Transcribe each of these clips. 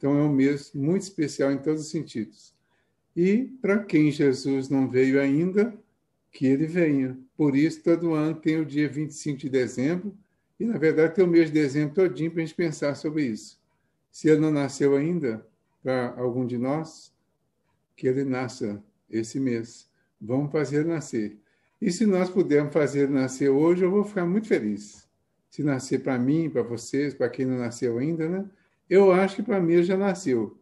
Então, é um mês muito especial em todos os sentidos. E, para quem Jesus não veio ainda, que ele venha. Por isso, todo ano tem o dia 25 de dezembro, e, na verdade, tem o mês de dezembro todinho para a gente pensar sobre isso. Se ele não nasceu ainda, para algum de nós, que ele nasça esse mês. Vamos fazer ele nascer. E se nós pudermos fazer ele nascer hoje, eu vou ficar muito feliz. Se nascer para mim, para vocês, para quem não nasceu ainda, né? Eu acho que para mim ele já nasceu.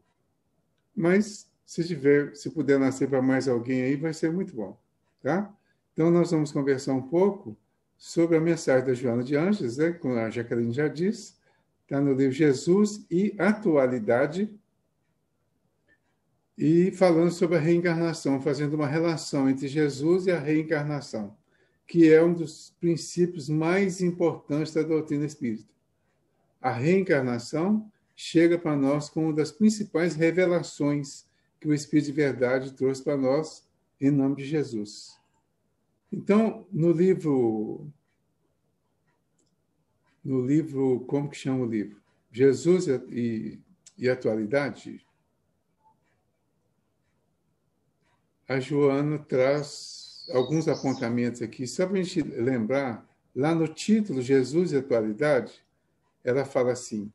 Mas se puder nascer para mais alguém aí, vai ser muito bom, tá? Então nós vamos conversar um pouco sobre a mensagem da Joana de Ângeles, né? Como a Jaqueline já disse, está no livro Jesus e Atualidade, e falando sobre a reencarnação, fazendo uma relação entre Jesus e a reencarnação, que é um dos princípios mais importantes da doutrina espírita. A reencarnação chega para nós como uma das principais revelações que o Espírito de Verdade trouxe para nós, em nome de Jesus. Então, no livro, como que chama o livro? Jesus e Atualidade, a Joana traz alguns apontamentos aqui, só para a gente lembrar, lá no título Jesus e Atualidade, ela fala assim: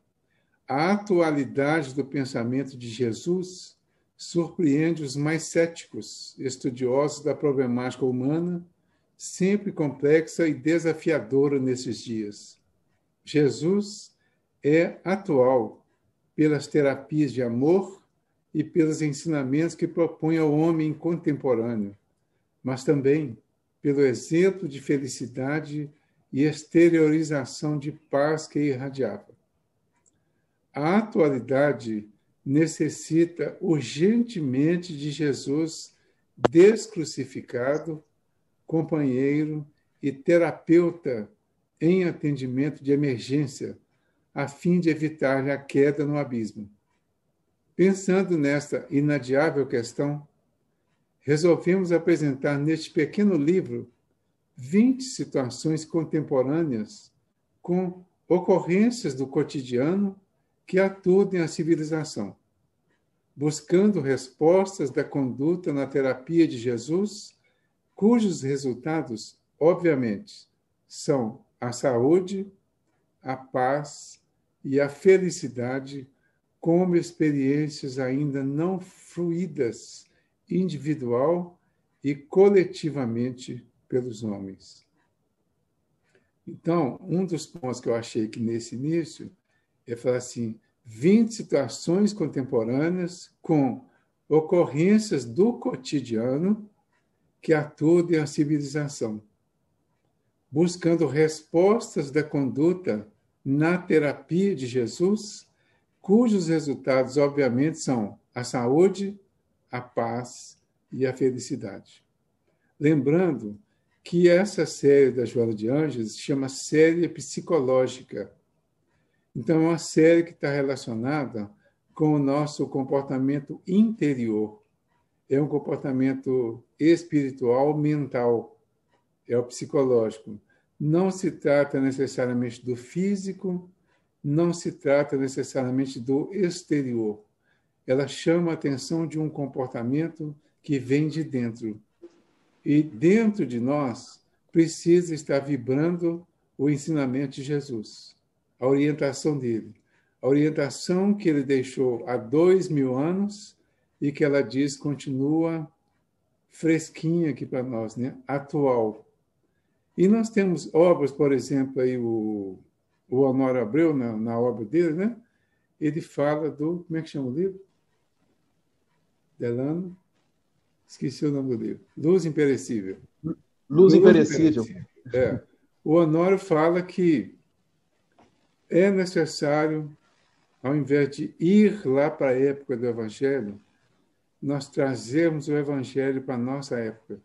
a atualidade do pensamento de Jesus surpreende os mais céticos, estudiosos da problemática humana, sempre complexa e desafiadora nesses dias. Jesus é atual pelas terapias de amor e pelos ensinamentos que propõe ao homem contemporâneo, mas também pelo exemplo de felicidade e exteriorização de paz que irradiava. A atualidade necessita urgentemente de Jesus descrucificado, companheiro e terapeuta em atendimento de emergência, a fim de evitar a queda no abismo. Pensando nesta inadiável questão, resolvemos apresentar neste pequeno livro 20 situações contemporâneas com ocorrências do cotidiano que aturdem a civilização, buscando respostas da conduta na terapia de Jesus, cujos resultados, obviamente, são a saúde, a paz e a felicidade como experiências ainda não fruídas individual e coletivamente pelos homens. Então, um dos pontos que eu achei que nesse início é falar assim, 20 situações contemporâneas com ocorrências do cotidiano que aturdem a civilização, buscando respostas da conduta na terapia de Jesus, cujos resultados, obviamente, são a saúde, a paz e a felicidade. Lembrando que essa série da Joana de Ângeles se chama série psicológica. Então, é uma série que está relacionada com o nosso comportamento interior. É um comportamento espiritual, mental. É o psicológico. Não se trata necessariamente do físico, não se trata necessariamente do exterior. Ela chama a atenção de um comportamento que vem de dentro. E dentro de nós precisa estar vibrando o ensinamento de Jesus, a orientação dele. A orientação que ele deixou há 2000 anos e que ela diz continua fresquinha aqui para nós, né? Atual. E nós temos obras, por exemplo, aí o Honório Abreu, na obra dele, né? Ele fala do... Como é que chama o livro? Delano? Esqueci o nome do livro. Luz Imperecível. Luz Imperecível. É. O Honório fala que é necessário, ao invés de ir lá para a época do Evangelho, nós trazermos o Evangelho para a nossa época.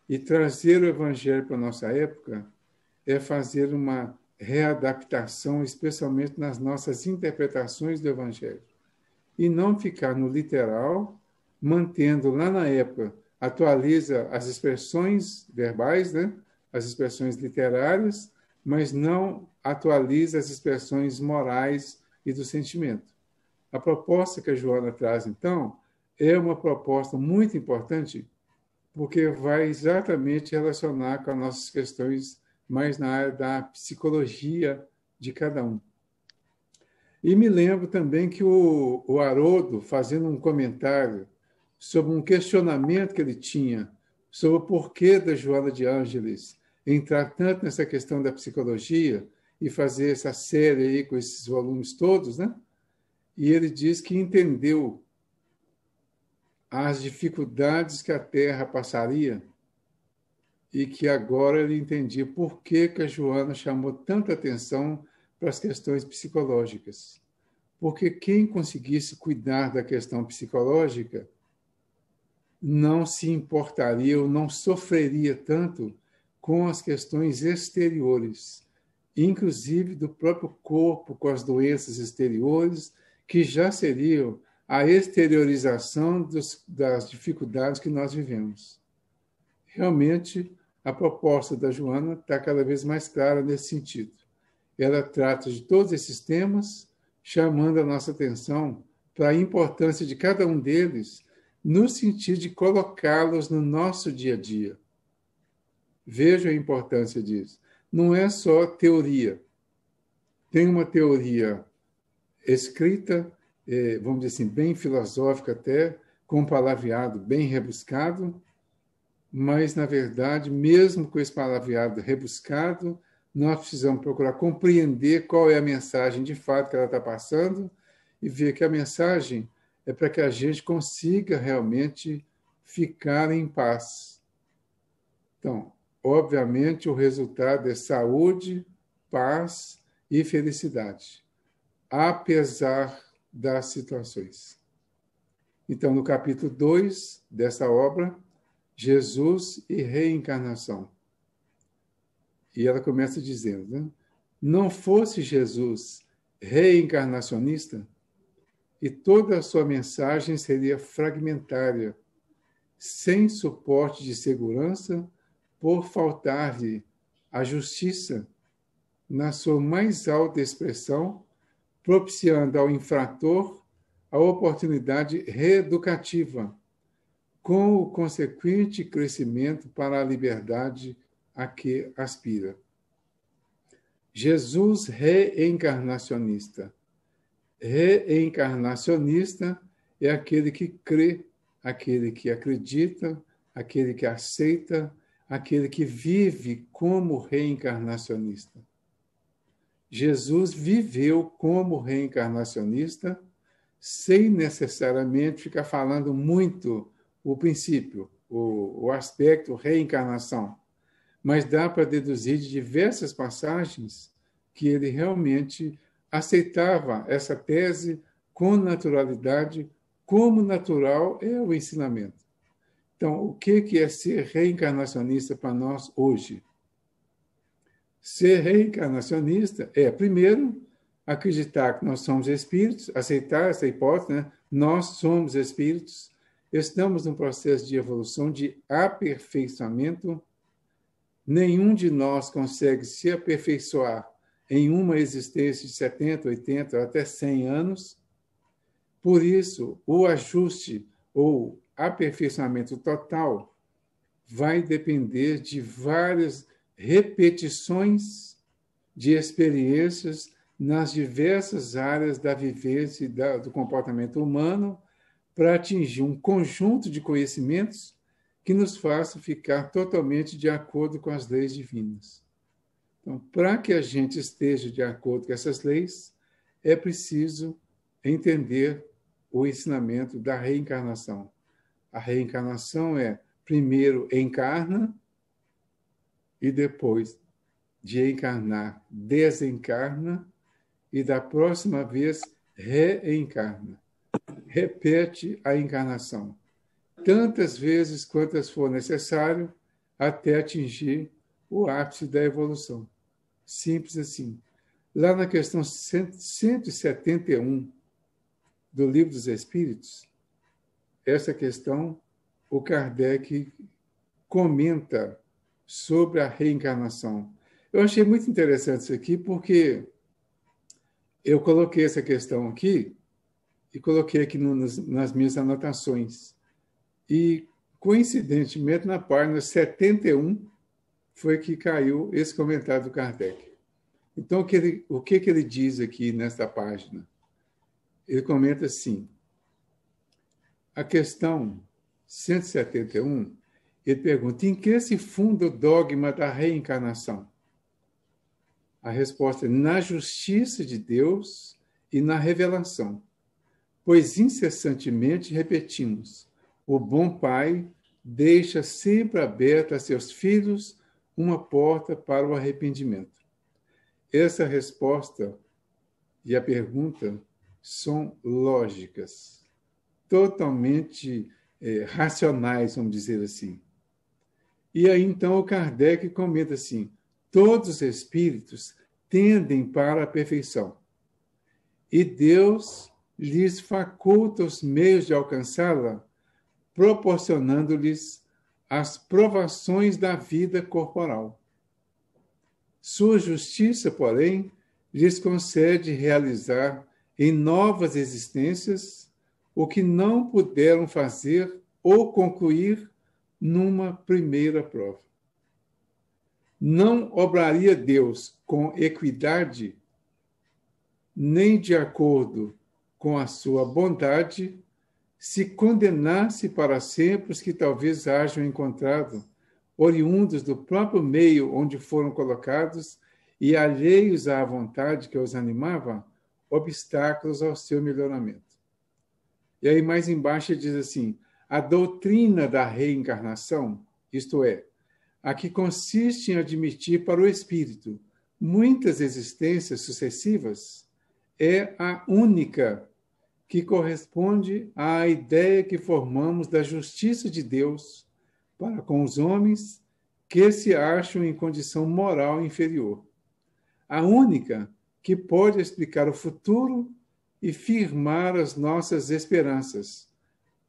E trazer o Evangelho para a nossa época é fazer uma readaptação, especialmente nas nossas interpretações do Evangelho. E não ficar no literal, mantendo lá na época, atualiza as expressões verbais, né? As expressões literárias, mas não atualiza as expressões morais e do sentimento. A proposta que a Joana traz, então, é uma proposta muito importante, porque vai exatamente relacionar com as nossas questões mais na área da psicologia de cada um. E me lembro também que o Haroldo, fazendo um comentário sobre um questionamento que ele tinha sobre o porquê da Joana de Ângeles entrar tanto nessa questão da psicologia e fazer essa série aí com esses volumes todos, né? E ele diz que entendeu as dificuldades que a Terra passaria e que agora ele entendia por que a Joana chamou tanta atenção para as questões psicológicas. Porque quem conseguisse cuidar da questão psicológica não se importaria ou não sofreria tanto com as questões exteriores, inclusive do próprio corpo, com as doenças exteriores, que já seriam a exteriorização das dificuldades que nós vivemos. Realmente, a proposta da Joana está cada vez mais clara nesse sentido. Ela trata de todos esses temas, chamando a nossa atenção para a importância de cada um deles, no sentido de colocá-los no nosso dia a dia. Veja a importância disso. Não é só teoria. Tem uma teoria escrita, vamos dizer assim, bem filosófica até, com um palavreado bem rebuscado, mas, na verdade, mesmo com esse palavreado rebuscado, nós precisamos procurar compreender qual é a mensagem de fato que ela está passando e ver que a mensagem é para que a gente consiga realmente ficar em paz. Então, obviamente, o resultado é saúde, paz e felicidade, apesar das situações. Então, no capítulo 2 dessa obra, Jesus e reencarnação. E ela começa dizendo, né? Não fosse Jesus reencarnacionista, e toda a sua mensagem seria fragmentária, sem suporte de segurança, por faltar-lhe a justiça na sua mais alta expressão, propiciando ao infrator a oportunidade reeducativa, com o consequente crescimento para a liberdade a que aspira. Jesus reencarnacionista. Reencarnacionista é aquele que crê, aquele que acredita, aquele que aceita, aquele que vive como reencarnacionista. Jesus viveu como reencarnacionista sem necessariamente ficar falando muito o princípio, o aspecto reencarnação. Mas dá para deduzir de diversas passagens que ele realmente aceitava essa tese com naturalidade, como natural é o ensinamento. Então, o que é ser reencarnacionista para nós hoje? Ser reencarnacionista é, primeiro, acreditar que nós somos espíritos, aceitar essa hipótese, né? Nós somos espíritos, estamos num processo de evolução, de aperfeiçoamento. Nenhum de nós consegue se aperfeiçoar em uma existência de 70, 80, até 100 anos. Por isso, o ajuste ou aperfeiçoamento total vai depender de várias repetições de experiências nas diversas áreas da vivência e do comportamento humano para atingir um conjunto de conhecimentos que nos faça ficar totalmente de acordo com as leis divinas. Então, para que a gente esteja de acordo com essas leis, é preciso entender o ensinamento da reencarnação. A reencarnação é, primeiro, encarna e depois de encarnar, desencarna e da próxima vez reencarna. Repete a encarnação tantas vezes quantas for necessário até atingir o ápice da evolução. Simples assim. Lá na questão 171 do Livro dos Espíritos, essa questão, o Kardec comenta sobre a reencarnação. Eu achei muito interessante isso aqui, porque eu coloquei essa questão aqui e coloquei aqui nas minhas anotações. E, coincidentemente, na página 71, foi que caiu esse comentário do Kardec. Então, o que ele diz aqui nesta página? Ele comenta assim, a questão 171, ele pergunta, em que se funda o dogma da reencarnação? A resposta é na justiça de Deus e na revelação, pois incessantemente repetimos, o bom Pai deixa sempre aberta a seus filhos uma porta para o arrependimento. Essa resposta e a pergunta são lógicas, totalmente racionais, vamos dizer assim. E aí, então, o Kardec comenta assim, todos os espíritos tendem para a perfeição, e Deus lhes faculta os meios de alcançá-la, proporcionando-lhes as provações da vida corporal. Sua justiça, porém, lhes concede realizar em novas existências o que não puderam fazer ou concluir numa primeira prova. Não obraria Deus com equidade, nem de acordo com a sua bondade, se condenasse para sempre os que talvez hajam encontrado, oriundos do próprio meio onde foram colocados e alheios à vontade que os animava, obstáculos ao seu melhoramento. E aí mais embaixo ele diz assim, a doutrina da reencarnação, isto é, a que consiste em admitir para o espírito muitas existências sucessivas, é a única que corresponde à ideia que formamos da justiça de Deus para com os homens que se acham em condição moral inferior. A única que pode explicar o futuro e firmar as nossas esperanças,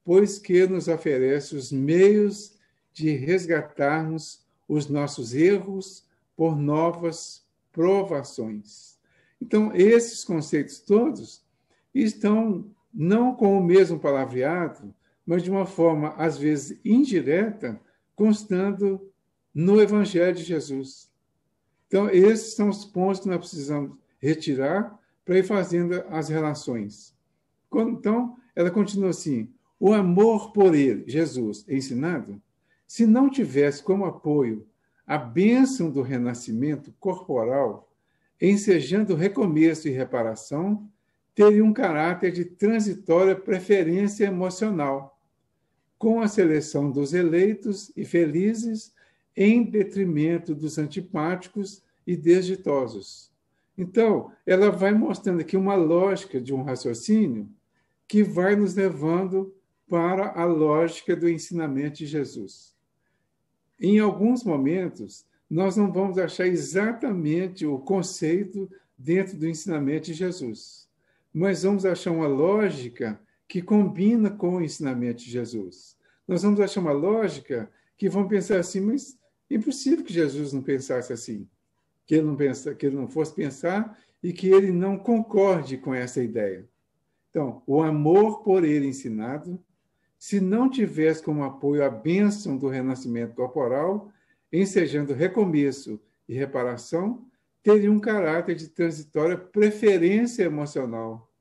pois que nos oferece os meios de resgatarmos os nossos erros por novas provações. Então, esses conceitos todos estão não com o mesmo palavreado, mas de uma forma, às vezes, indireta, constando no Evangelho de Jesus. Então, esses são os pontos que nós precisamos retirar para ir fazendo as relações. Então, ela continua assim, o amor por ele, Jesus, ensinado, se não tivesse como apoio a bênção do renascimento corporal, ensejando recomeço e reparação, teria um caráter de transitória preferência emocional, com a seleção dos eleitos e felizes em detrimento dos antipáticos e desditosos. Então, ela vai mostrando aqui uma lógica de um raciocínio que vai nos levando para a lógica do ensinamento de Jesus. Em alguns momentos, nós não vamos achar exatamente o conceito dentro do ensinamento de Jesus, mas vamos achar uma lógica que combina com o ensinamento de Jesus. Nós vamos achar uma lógica que vão pensar assim, mas é impossível que Jesus não pensasse assim, que ele não fosse pensar e que ele não concorde com essa ideia. Então, o amor por ele ensinado, se não tivesse como apoio a bênção do renascimento corporal, ensejando recomeço e reparação, teria um caráter de transitória preferência emocional.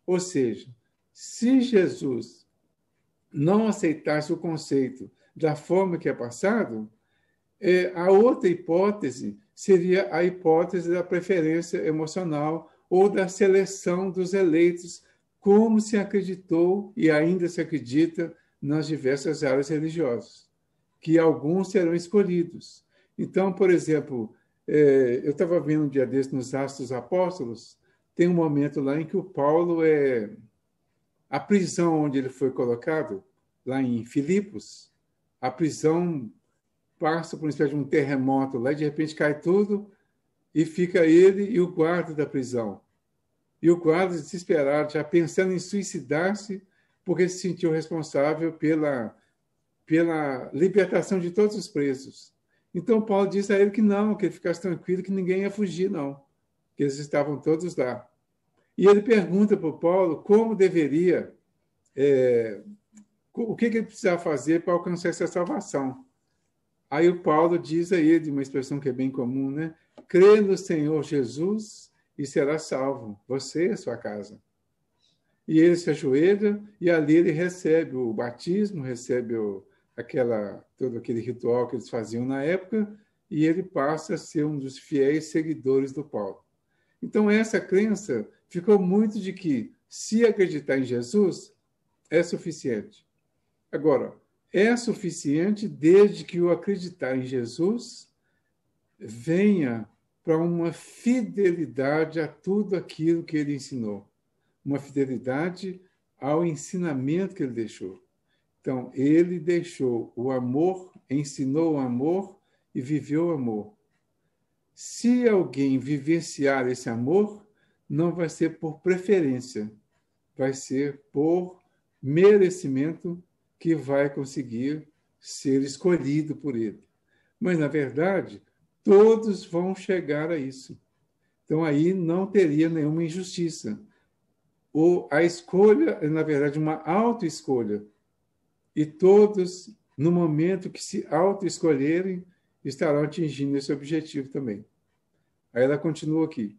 Ou seja, se Jesus não aceitasse o conceito da forma que é passado, a outra hipótese seria a hipótese da preferência emocional ou da seleção dos eleitos, como se acreditou e ainda se acredita nas diversas áreas religiosas, que alguns serão escolhidos. Então, por exemplo, eu estava vendo um dia desse nos Atos dos Apóstolos, tem um momento lá em que o Paulo a prisão onde ele foi colocado, lá em Filipos, a prisão passa por uma espécie de um terremoto lá, e de repente cai tudo, e fica ele e o guarda da prisão. E o guarda, desesperado, já pensando em suicidar-se, porque se sentiu responsável pela libertação de todos os presos. Então, Paulo disse a ele que não, que ele ficasse tranquilo, que ninguém ia fugir, não, que eles estavam todos lá. E ele pergunta para o Paulo como deveria, o que ele precisava fazer para alcançar essa salvação. Aí o Paulo diz a ele, uma expressão que é bem comum, né? Crê no Senhor Jesus e será salvo, você e a sua casa. E ele se ajoelha e ali ele recebe o batismo, recebe todo aquele ritual que eles faziam na época, e ele passa a ser um dos fiéis seguidores do Paulo. Então, essa crença ficou muito de que, se acreditar em Jesus, é suficiente. Agora, é suficiente desde que o acreditar em Jesus venha para uma fidelidade a tudo aquilo que ele ensinou. Uma fidelidade ao ensinamento que ele deixou. Então, ele deixou o amor, ensinou o amor e viveu o amor. Se alguém vivenciar esse amor, não vai ser por preferência, vai ser por merecimento que vai conseguir ser escolhido por ele. Mas, na verdade, todos vão chegar a isso. Então, aí não teria nenhuma injustiça. A escolha é, na verdade, uma autoescolha. E todos, no momento que se autoescolherem, estarão atingindo esse objetivo também. Aí ela continua aqui.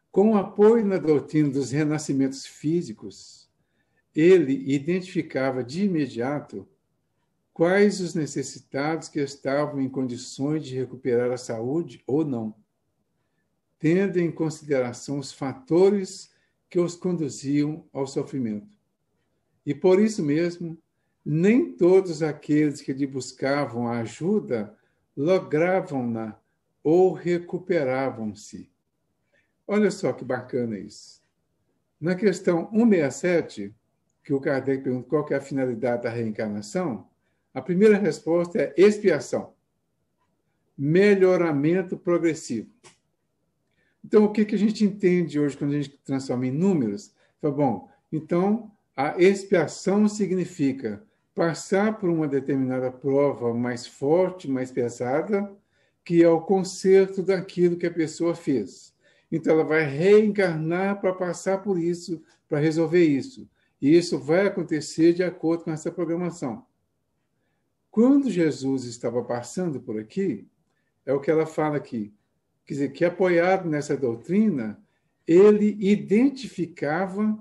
Com apoio na doutrina dos renascimentos físicos, ele identificava de imediato quais os necessitados que estavam em condições de recuperar a saúde ou não, tendo em consideração os fatores que os conduziam ao sofrimento. E por isso mesmo, nem todos aqueles que lhe buscavam a ajuda logravam-na ou recuperavam-se. Olha só que bacana isso. Na questão 167, que o Kardec pergunta qual que é a finalidade da reencarnação, a primeira resposta é expiação, melhoramento progressivo. Então, o que a gente entende hoje quando a gente transforma em números? Bom, então, a expiação significa passar por uma determinada prova mais forte, mais pesada, que é o conserto daquilo que a pessoa fez. Então, ela vai reencarnar para passar por isso, para resolver isso. E isso vai acontecer de acordo com essa programação. Quando Jesus estava passando por aqui, é o que ela fala aqui, quer dizer, que apoiado nessa doutrina, ele identificava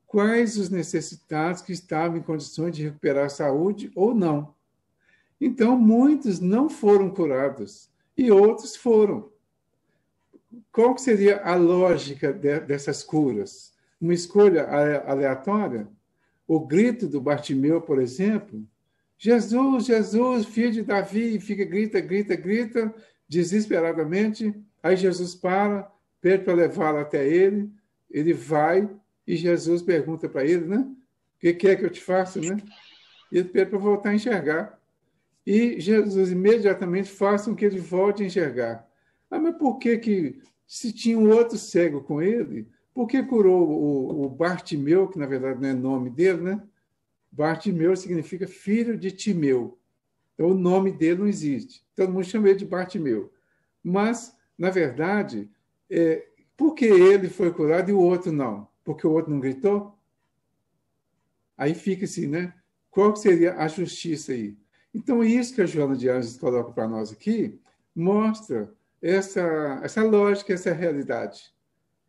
quais os necessitados que estavam em condições de recuperar a saúde ou não. Então, muitos não foram curados e outros foram. Qual seria a lógica dessas curas? Uma escolha aleatória? O grito do Bartimeu, por exemplo, Jesus, Jesus, filho de Davi, e fica, grita, desesperadamente. Aí Jesus para, pede para levá-lo até ele, ele vai, e Jesus pergunta para ele, né? O que quer que eu te faça, né? E ele pede para voltar a enxergar. E Jesus imediatamente faz com que ele volte a enxergar. Ah, mas por que se tinha um outro cego com ele, por que curou o Bartimeu, que na verdade não é nome dele, né? Bartimeu significa filho de Timeu. Então, o nome dele não existe. Todo mundo chama ele de Bartimeu. Mas, na verdade, por que ele foi curado e o outro não? Porque o outro não gritou? Aí fica assim, né? Qual seria a justiça aí? Então, isso que a Joana de Anjos coloca para nós aqui mostra essa lógica, essa realidade.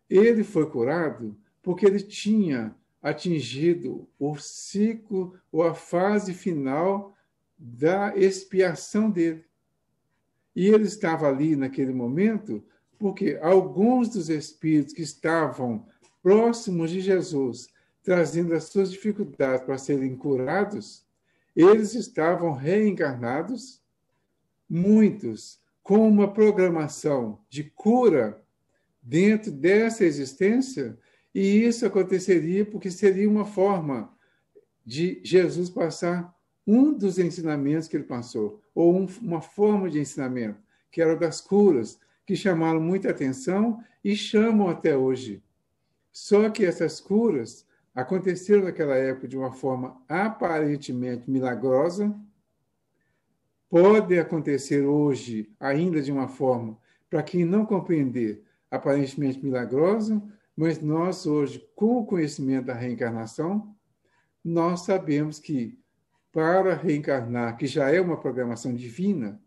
Ele foi curado porque ele tinha atingido o ciclo ou a fase final da expiação dele. E ele estava ali naquele momento porque alguns dos espíritos que estavam próximos de Jesus, trazendo as suas dificuldades para serem curados, eles estavam reencarnados, muitos com uma programação de cura dentro dessa existência, e isso aconteceria porque seria uma forma de Jesus passar um dos ensinamentos que ele passou, ou uma forma de ensinamento, que era o das curas, que chamaram muita atenção e chamam até hoje. Só que essas curas aconteceram naquela época de uma forma aparentemente milagrosa, podem acontecer hoje ainda de uma forma, para quem não compreender, aparentemente milagrosa, Mas nós hoje, com o conhecimento da reencarnação, nós sabemos que para reencarnar, que já é uma programação divina,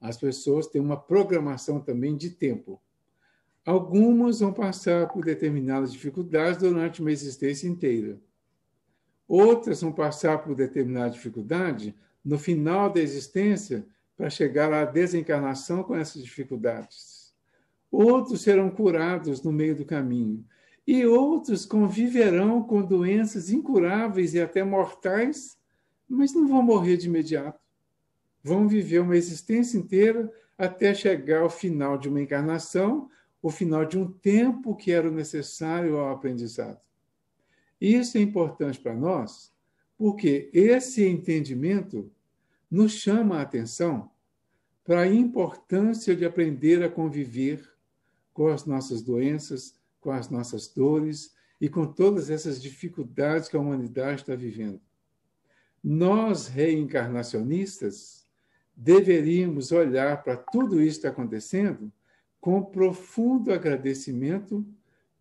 as pessoas têm uma programação também de tempo. Algumas vão passar por determinadas dificuldades durante uma existência inteira. Outras vão passar por determinada dificuldade no final da existência para chegar à desencarnação com essas dificuldades. Outros serão curados no meio do caminho. E outros conviverão com doenças incuráveis e até mortais, mas não vão morrer de imediato. Vão viver uma existência inteira até chegar ao final de uma encarnação, o final de um tempo que era necessário ao aprendizado. Isso é importante para nós, porque esse entendimento nos chama a atenção para a importância de aprender a conviver com as nossas doenças, com as nossas dores e com todas essas dificuldades que a humanidade está vivendo. Nós, reencarnacionistas, deveríamos olhar para tudo isso que está acontecendo com profundo agradecimento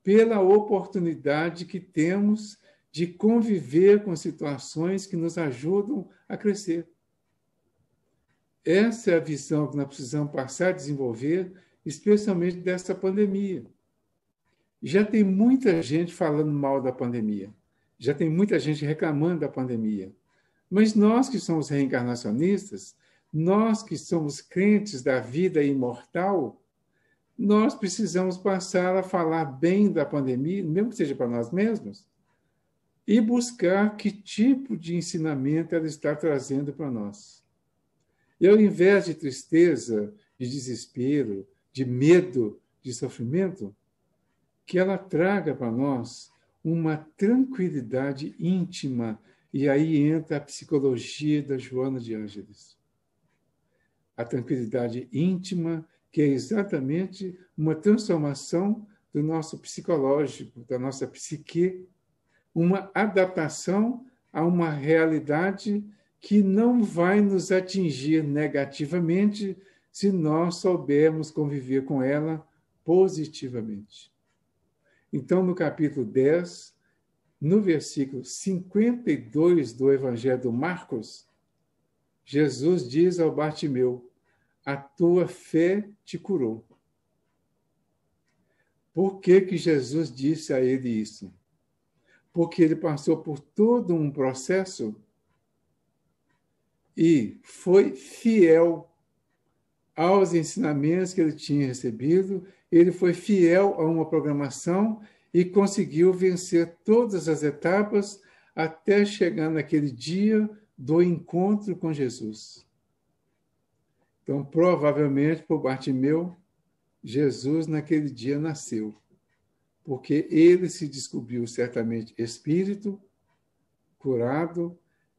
pela oportunidade que temos de conviver com situações que nos ajudam a crescer. Essa é a visão que nós precisamos passar a desenvolver, especialmente dessa pandemia. Já tem muita gente falando mal da pandemia, já tem muita gente reclamando da pandemia, mas nós que somos reencarnacionistas, nós que somos crentes da vida imortal, nós precisamos passar a falar bem da pandemia, mesmo que seja para nós mesmos, e buscar que tipo de ensinamento ela está trazendo para nós. E ao invés de tristeza, de desespero, de medo, de sofrimento, que ela traga para nós uma tranquilidade íntima, e aí entra a psicologia da Joana de Ângeles. A tranquilidade íntima, que é exatamente uma transformação do nosso psicológico, da nossa psique, uma adaptação a uma realidade que não vai nos atingir negativamente se nós soubermos conviver com ela positivamente. Então, no capítulo 10, no versículo 52 do Evangelho de Marcos, Jesus diz ao Bartimeu: a tua fé te curou. Por que Jesus disse a ele isso? Porque ele passou por todo um processo e foi fiel aos ensinamentos que ele tinha recebido, ele foi fiel a uma programação e conseguiu vencer todas as etapas até chegar naquele dia do encontro com Jesus. Então, provavelmente, por Bartimeu, Jesus naquele dia nasceu, porque ele se descobriu certamente espírito, curado,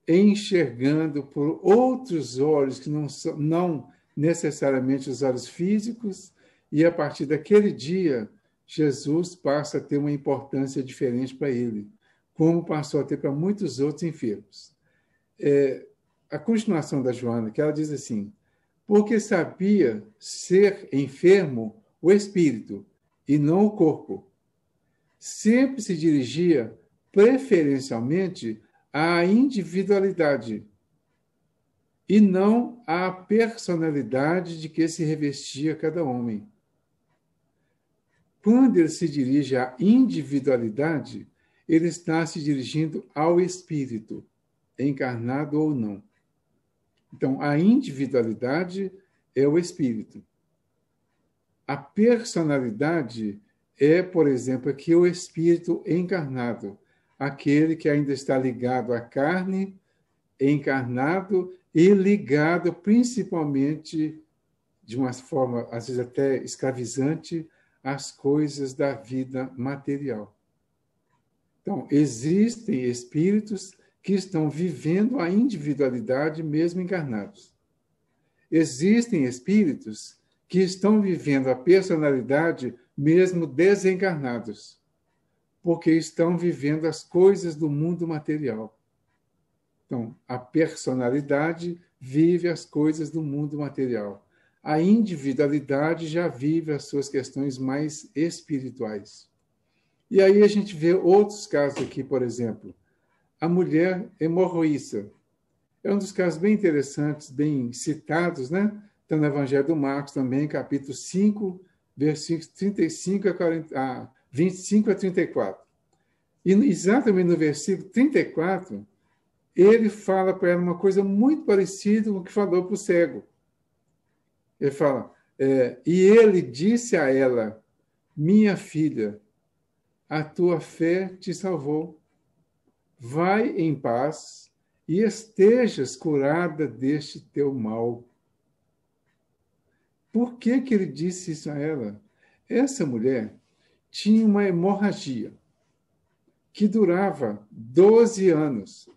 enxergando por outros olhos que não necessariamente os olhos físicos, e a partir daquele dia, Jesus passa a ter uma importância diferente para ele, como passou a ter para muitos outros enfermos. A continuação da Joana, que ela diz assim: porque sabia ser enfermo o espírito e não o corpo. Sempre se dirigia preferencialmente à individualidade e não à personalidade de que se revestia cada homem. Quando ele se dirige à individualidade, ele está se dirigindo ao espírito, encarnado ou não. Então, a individualidade é o espírito. A personalidade é, por exemplo, aqui o espírito encarnado, aquele que ainda está ligado à carne, encarnado e ligado principalmente, de uma forma, às vezes até escravizante, às coisas da vida material. Então, existem espíritos que estão vivendo a individualidade mesmo encarnados. Existem espíritos que estão vivendo a personalidade mesmo desencarnados, porque estão vivendo as coisas do mundo material. Então, a personalidade vive as coisas do mundo material. A individualidade já vive as suas questões mais espirituais. E aí a gente vê outros casos aqui, por exemplo, a mulher hemorroíça. É um dos casos bem interessantes, bem citados, né? Está no Evangelho do Marcos também, capítulo 5, versículos 35 a 25 a 34. E exatamente no versículo 34, ele fala para ela uma coisa muito parecida com o que falou para o cego. Ele fala, e ele disse a ela, minha filha, a tua fé te salvou. Vai em paz e estejas curada deste teu mal. Por que ele disse isso a ela? Essa mulher tinha uma hemorragia que durava 12 anos.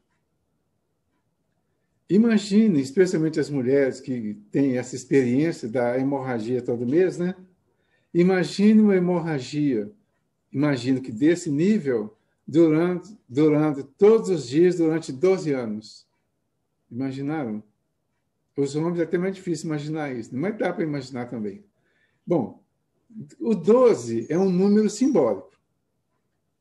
Imagine, especialmente as mulheres que têm essa experiência da hemorragia todo mês, né? Imagine uma hemorragia, imagino que desse nível, durando todos os dias durante 12 anos. Imaginaram? Os homens é até mais difícil imaginar isso, mas dá para imaginar também. Bom, o 12 é um número simbólico.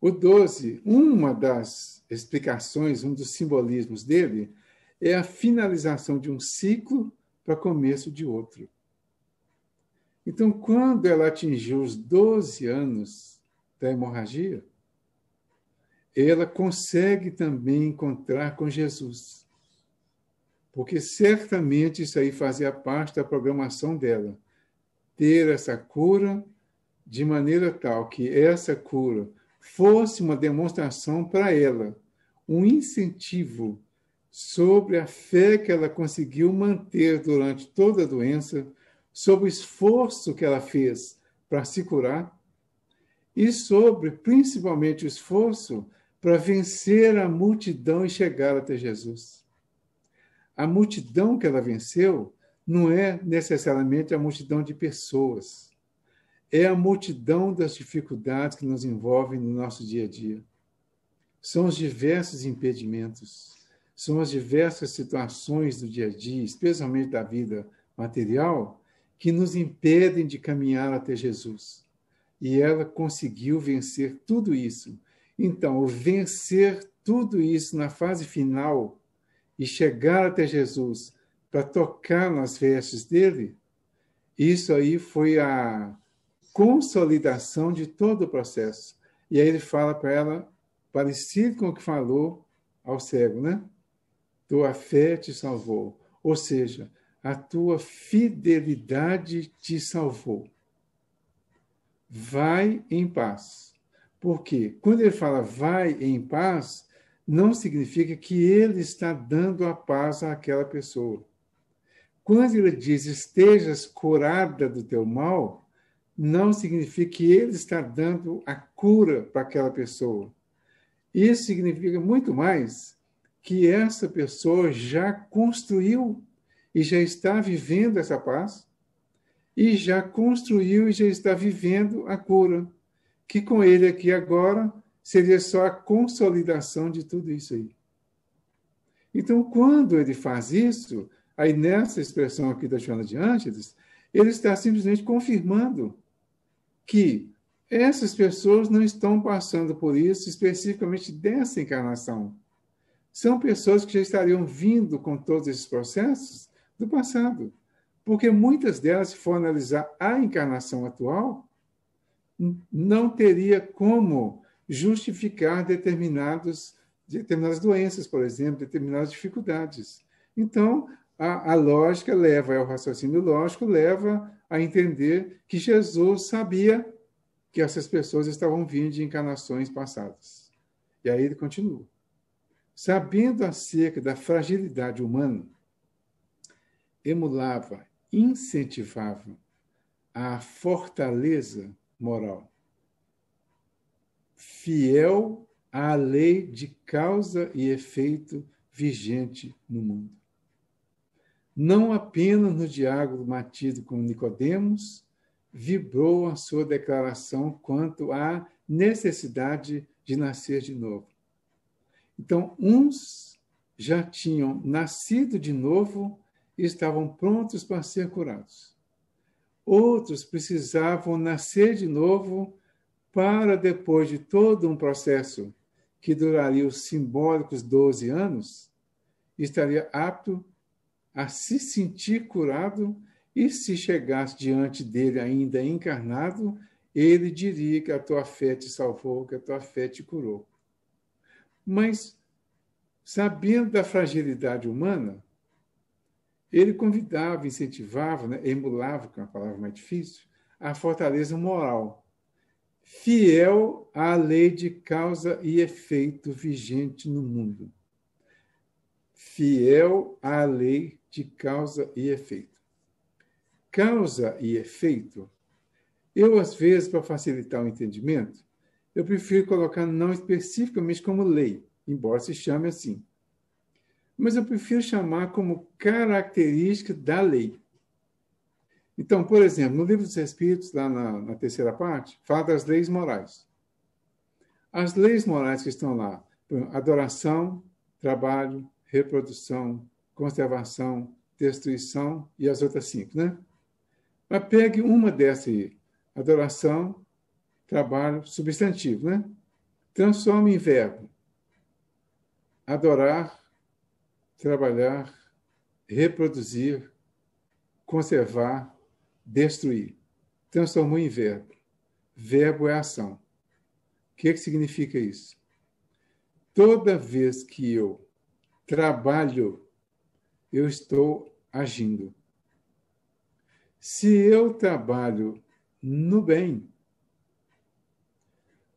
O 12, uma das explicações, um dos simbolismos dele, é a finalização de um ciclo para começo de outro. Então, quando ela atingiu os 12 anos da hemorragia, ela consegue também encontrar com Jesus. Porque certamente isso aí fazia parte da programação dela. Ter essa cura de maneira tal que essa cura fosse uma demonstração para ela, um incentivo sobre a fé que ela conseguiu manter durante toda a doença, sobre o esforço que ela fez para se curar e sobre, principalmente, o esforço para vencer a multidão e chegar até Jesus. A multidão que ela venceu não é necessariamente a multidão de pessoas, é a multidão das dificuldades que nos envolvem no nosso dia a dia. São os diversos impedimentos, são as diversas situações do dia a dia, especialmente da vida material, que nos impedem de caminhar até Jesus. E ela conseguiu vencer tudo isso. Então, o vencer tudo isso na fase final e chegar até Jesus para tocar nas vestes dele, isso aí foi a consolidação de todo o processo. E aí ele fala para ela, parecido com o que falou ao cego, né? Tua fé te salvou. Ou seja, a tua fidelidade te salvou. Vai em paz. Porque quando ele fala vai em paz, não significa que ele está dando a paz àquela pessoa. Quando ele diz estejas curada do teu mal, não significa que ele está dando a cura para aquela pessoa. Isso significa muito mais que essa pessoa já construiu e já está vivendo essa paz, e já construiu e já está vivendo a cura, que com ele aqui agora seria só a consolidação de tudo isso aí. Então, quando ele faz isso, aí nessa expressão aqui da Joana de Ângeles, ele está simplesmente confirmando que essas pessoas não estão passando por isso especificamente dessa encarnação. São pessoas que já estariam vindo com todos esses processos do passado. Porque muitas delas, se for analisar a encarnação atual, não teria como justificar determinadas doenças, por exemplo, determinadas dificuldades. Então, a lógica leva, o raciocínio lógico leva a entender que Jesus sabia que essas pessoas estavam vindo de encarnações passadas. E aí ele continua. Sabendo acerca da fragilidade humana, emulava, incentivava a fortaleza moral, fiel à lei de causa e efeito vigente no mundo. Não apenas no diálogo mantido com Nicodemos, vibrou a sua declaração quanto à necessidade de nascer de novo. Então, uns já tinham nascido de novo e estavam prontos para ser curados. Outros precisavam nascer de novo para depois de todo um processo que duraria os simbólicos 12 anos, estaria apto a se sentir curado, e se chegasse diante dele ainda encarnado, ele diria que a tua fé te salvou, que a tua fé te curou. Mas, sabendo da fragilidade humana, ele convidava, incentivava, né, emulava, que é uma palavra mais difícil, a fortaleza moral, fiel à lei de causa e efeito vigente no mundo. Fiel à lei de causa e efeito. Causa e efeito, eu, às vezes, para facilitar o entendimento, eu prefiro colocar não especificamente como lei, embora se chame assim. Mas eu prefiro chamar como característica da lei. Então, por exemplo, no Livro dos Espíritos, lá na terceira parte, fala das leis morais. As leis morais que estão lá, adoração, trabalho, reprodução, conservação, destruição e as outras 5, né? Mas pegue uma dessas aí, adoração, trabalho, substantivo, né? Transforme em verbo. Adorar, trabalhar, reproduzir, conservar, destruir. Transformou em verbo. Verbo é ação. O que significa isso? Toda vez que eu trabalho, eu estou agindo. Se eu trabalho no bem,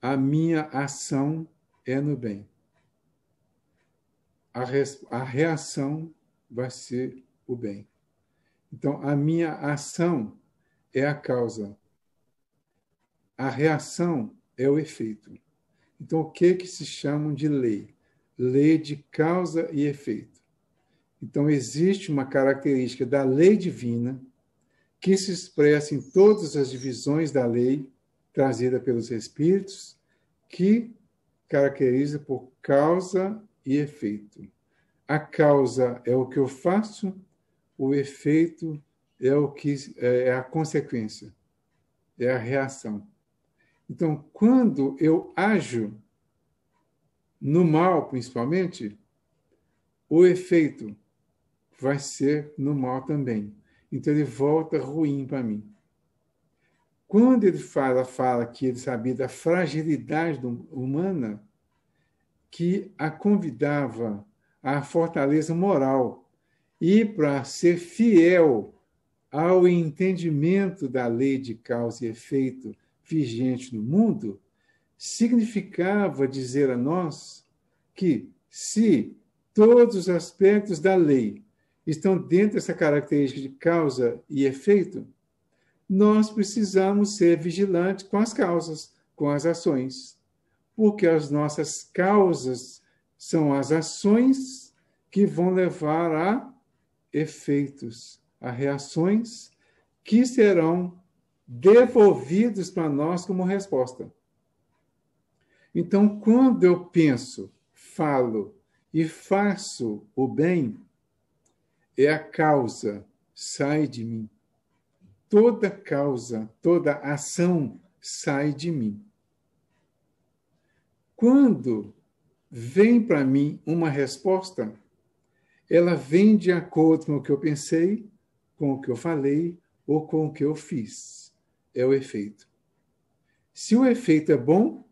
a minha ação é no bem. A reação vai ser o bem. Então, a minha ação é a causa. A reação é o efeito. Então, o que se chamam de lei? Lei de causa e efeito. Então, existe uma característica da lei divina que se expressa em todas as divisões da lei trazida pelos Espíritos, que caracteriza por causa e efeito. A causa é o que eu faço, o efeito é o que é a consequência, é a reação. Então, quando eu ajo no mal, principalmente, o efeito vai ser no mal também. Então, ele volta ruim para mim. Quando ele fala que ele sabia da fragilidade humana, que a convidava à fortaleza moral e para ser fiel ao entendimento da lei de causa e efeito vigente no mundo, significava dizer a nós que, se todos os aspectos da lei estão dentro dessa característica de causa e efeito, nós precisamos ser vigilantes com as causas, com as ações, porque as nossas causas são as ações que vão levar a efeitos, a reações que serão devolvidos para nós como resposta. Então, quando eu penso, falo e faço o bem, é a causa, sai de mim. Toda causa, toda ação sai de mim. Quando vem para mim uma resposta, ela vem de acordo com o que eu pensei, com o que eu falei ou com o que eu fiz. É o efeito. Se o efeito é bom,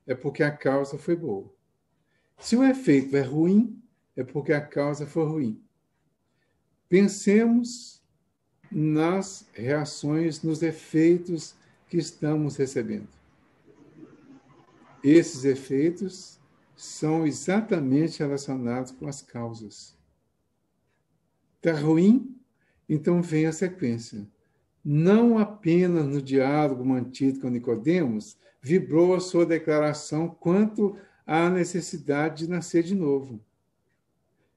é porque a causa foi boa. Se o efeito é ruim, é porque a causa foi ruim. Pensemos nas reações, nos efeitos que estamos recebendo. Esses efeitos são exatamente relacionados com as causas. Está ruim? Então vem a sequência. Não apenas no diálogo mantido com Nicodemos vibrou a sua declaração quanto à necessidade de nascer de novo.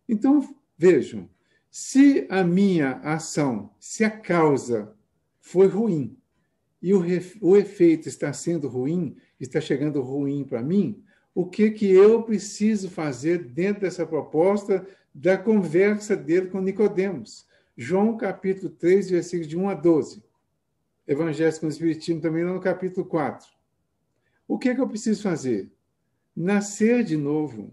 Então, vejam, se a minha ação, se a causa foi ruim e o efeito está sendo ruim, está chegando ruim para mim, o que eu preciso fazer dentro dessa proposta da conversa dele com Nicodemos? João, capítulo 3, versículos de 1 a 12. Evangelho com o Espiritismo, também no capítulo 4. O que é que eu preciso fazer? Nascer de novo.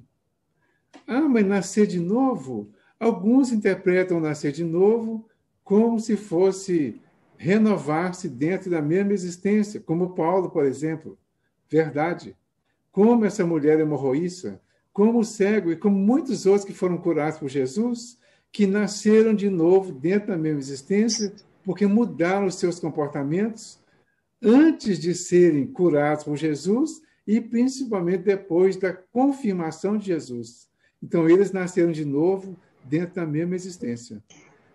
Ah, mas nascer de novo? Alguns interpretam nascer de novo como se fosse renovar-se dentro da mesma existência, como Paulo, por exemplo. Verdade. Como essa mulher hemorroíça, como o cego e como muitos outros que foram curados por Jesus, que nasceram de novo dentro da mesma existência, porque mudaram os seus comportamentos antes de serem curados por Jesus e principalmente depois da confirmação de Jesus. Então, eles nasceram de novo dentro da mesma existência.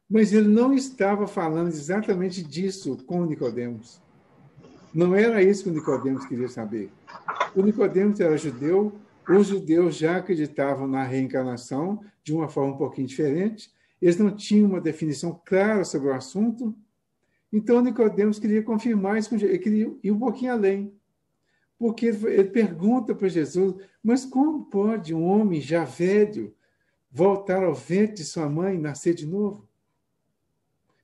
Mas ele não estava falando exatamente disso com Nicodemos. Não era isso que o Nicodemos queria saber. O Nicodemos era judeu, os judeus já acreditavam na reencarnação de uma forma um pouquinho diferente, eles não tinham uma definição clara sobre o assunto, então Nicodemos queria confirmar isso, ele queria ir um pouquinho além, porque ele pergunta para Jesus, mas como pode um homem já velho voltar ao ventre de sua mãe e nascer de novo?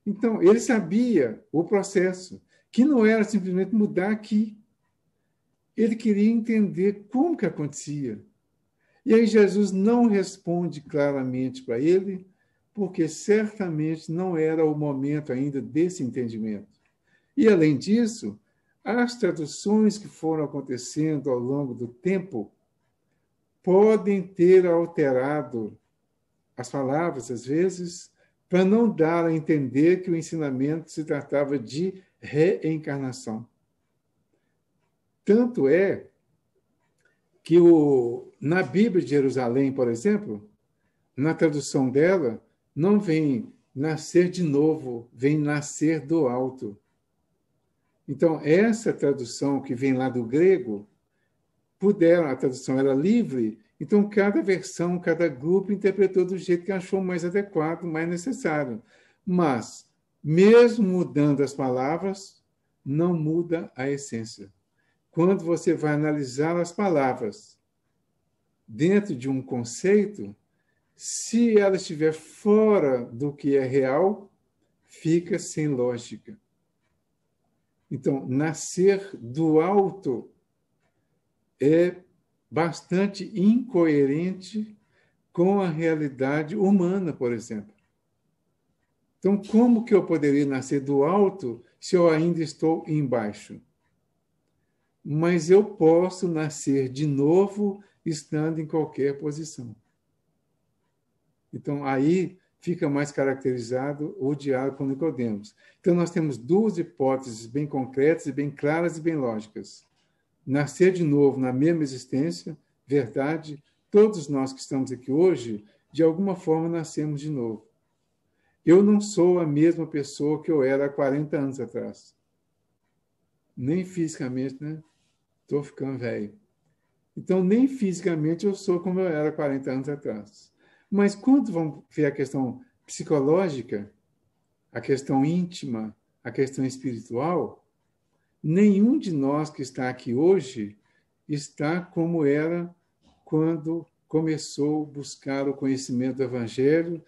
Então, ele sabia o processo, que não era simplesmente mudar aqui. Ele queria entender como que acontecia. E aí Jesus não responde claramente para ele, porque certamente não era o momento ainda desse entendimento. E, além disso, as traduções que foram acontecendo ao longo do tempo podem ter alterado as palavras, às vezes, para não dar a entender que o ensinamento se tratava de reencarnação. Tanto é que na Bíblia de Jerusalém, por exemplo, na tradução dela, não vem nascer de novo, vem nascer do alto. Então, essa tradução que vem lá do grego, a tradução era livre, então cada versão, cada grupo interpretou do jeito que achou mais adequado, mais necessário. Mas, mesmo mudando as palavras, não muda a essência. Quando você vai analisar as palavras dentro de um conceito, se ela estiver fora do que é real, fica sem lógica. Então, nascer do alto é bastante incoerente com a realidade humana, por exemplo. Então, como que eu poderia nascer do alto se eu ainda estou embaixo? Mas eu posso nascer de novo estando em qualquer posição. Então, aí fica mais caracterizado o diálogo com Nicodemos. Então, nós temos duas hipóteses bem concretas e bem claras e bem lógicas. Nascer de novo na mesma existência, verdade, todos nós que estamos aqui hoje, de alguma forma nascemos de novo. Eu não sou a mesma pessoa que eu era há 40 anos atrás. Nem fisicamente, né? Estou ficando velho. Então, nem fisicamente eu sou como eu era 40 anos atrás. Mas quando vamos ver a questão psicológica, a questão íntima, a questão espiritual, nenhum de nós que está aqui hoje está como era quando começou a buscar o conhecimento do Evangelho,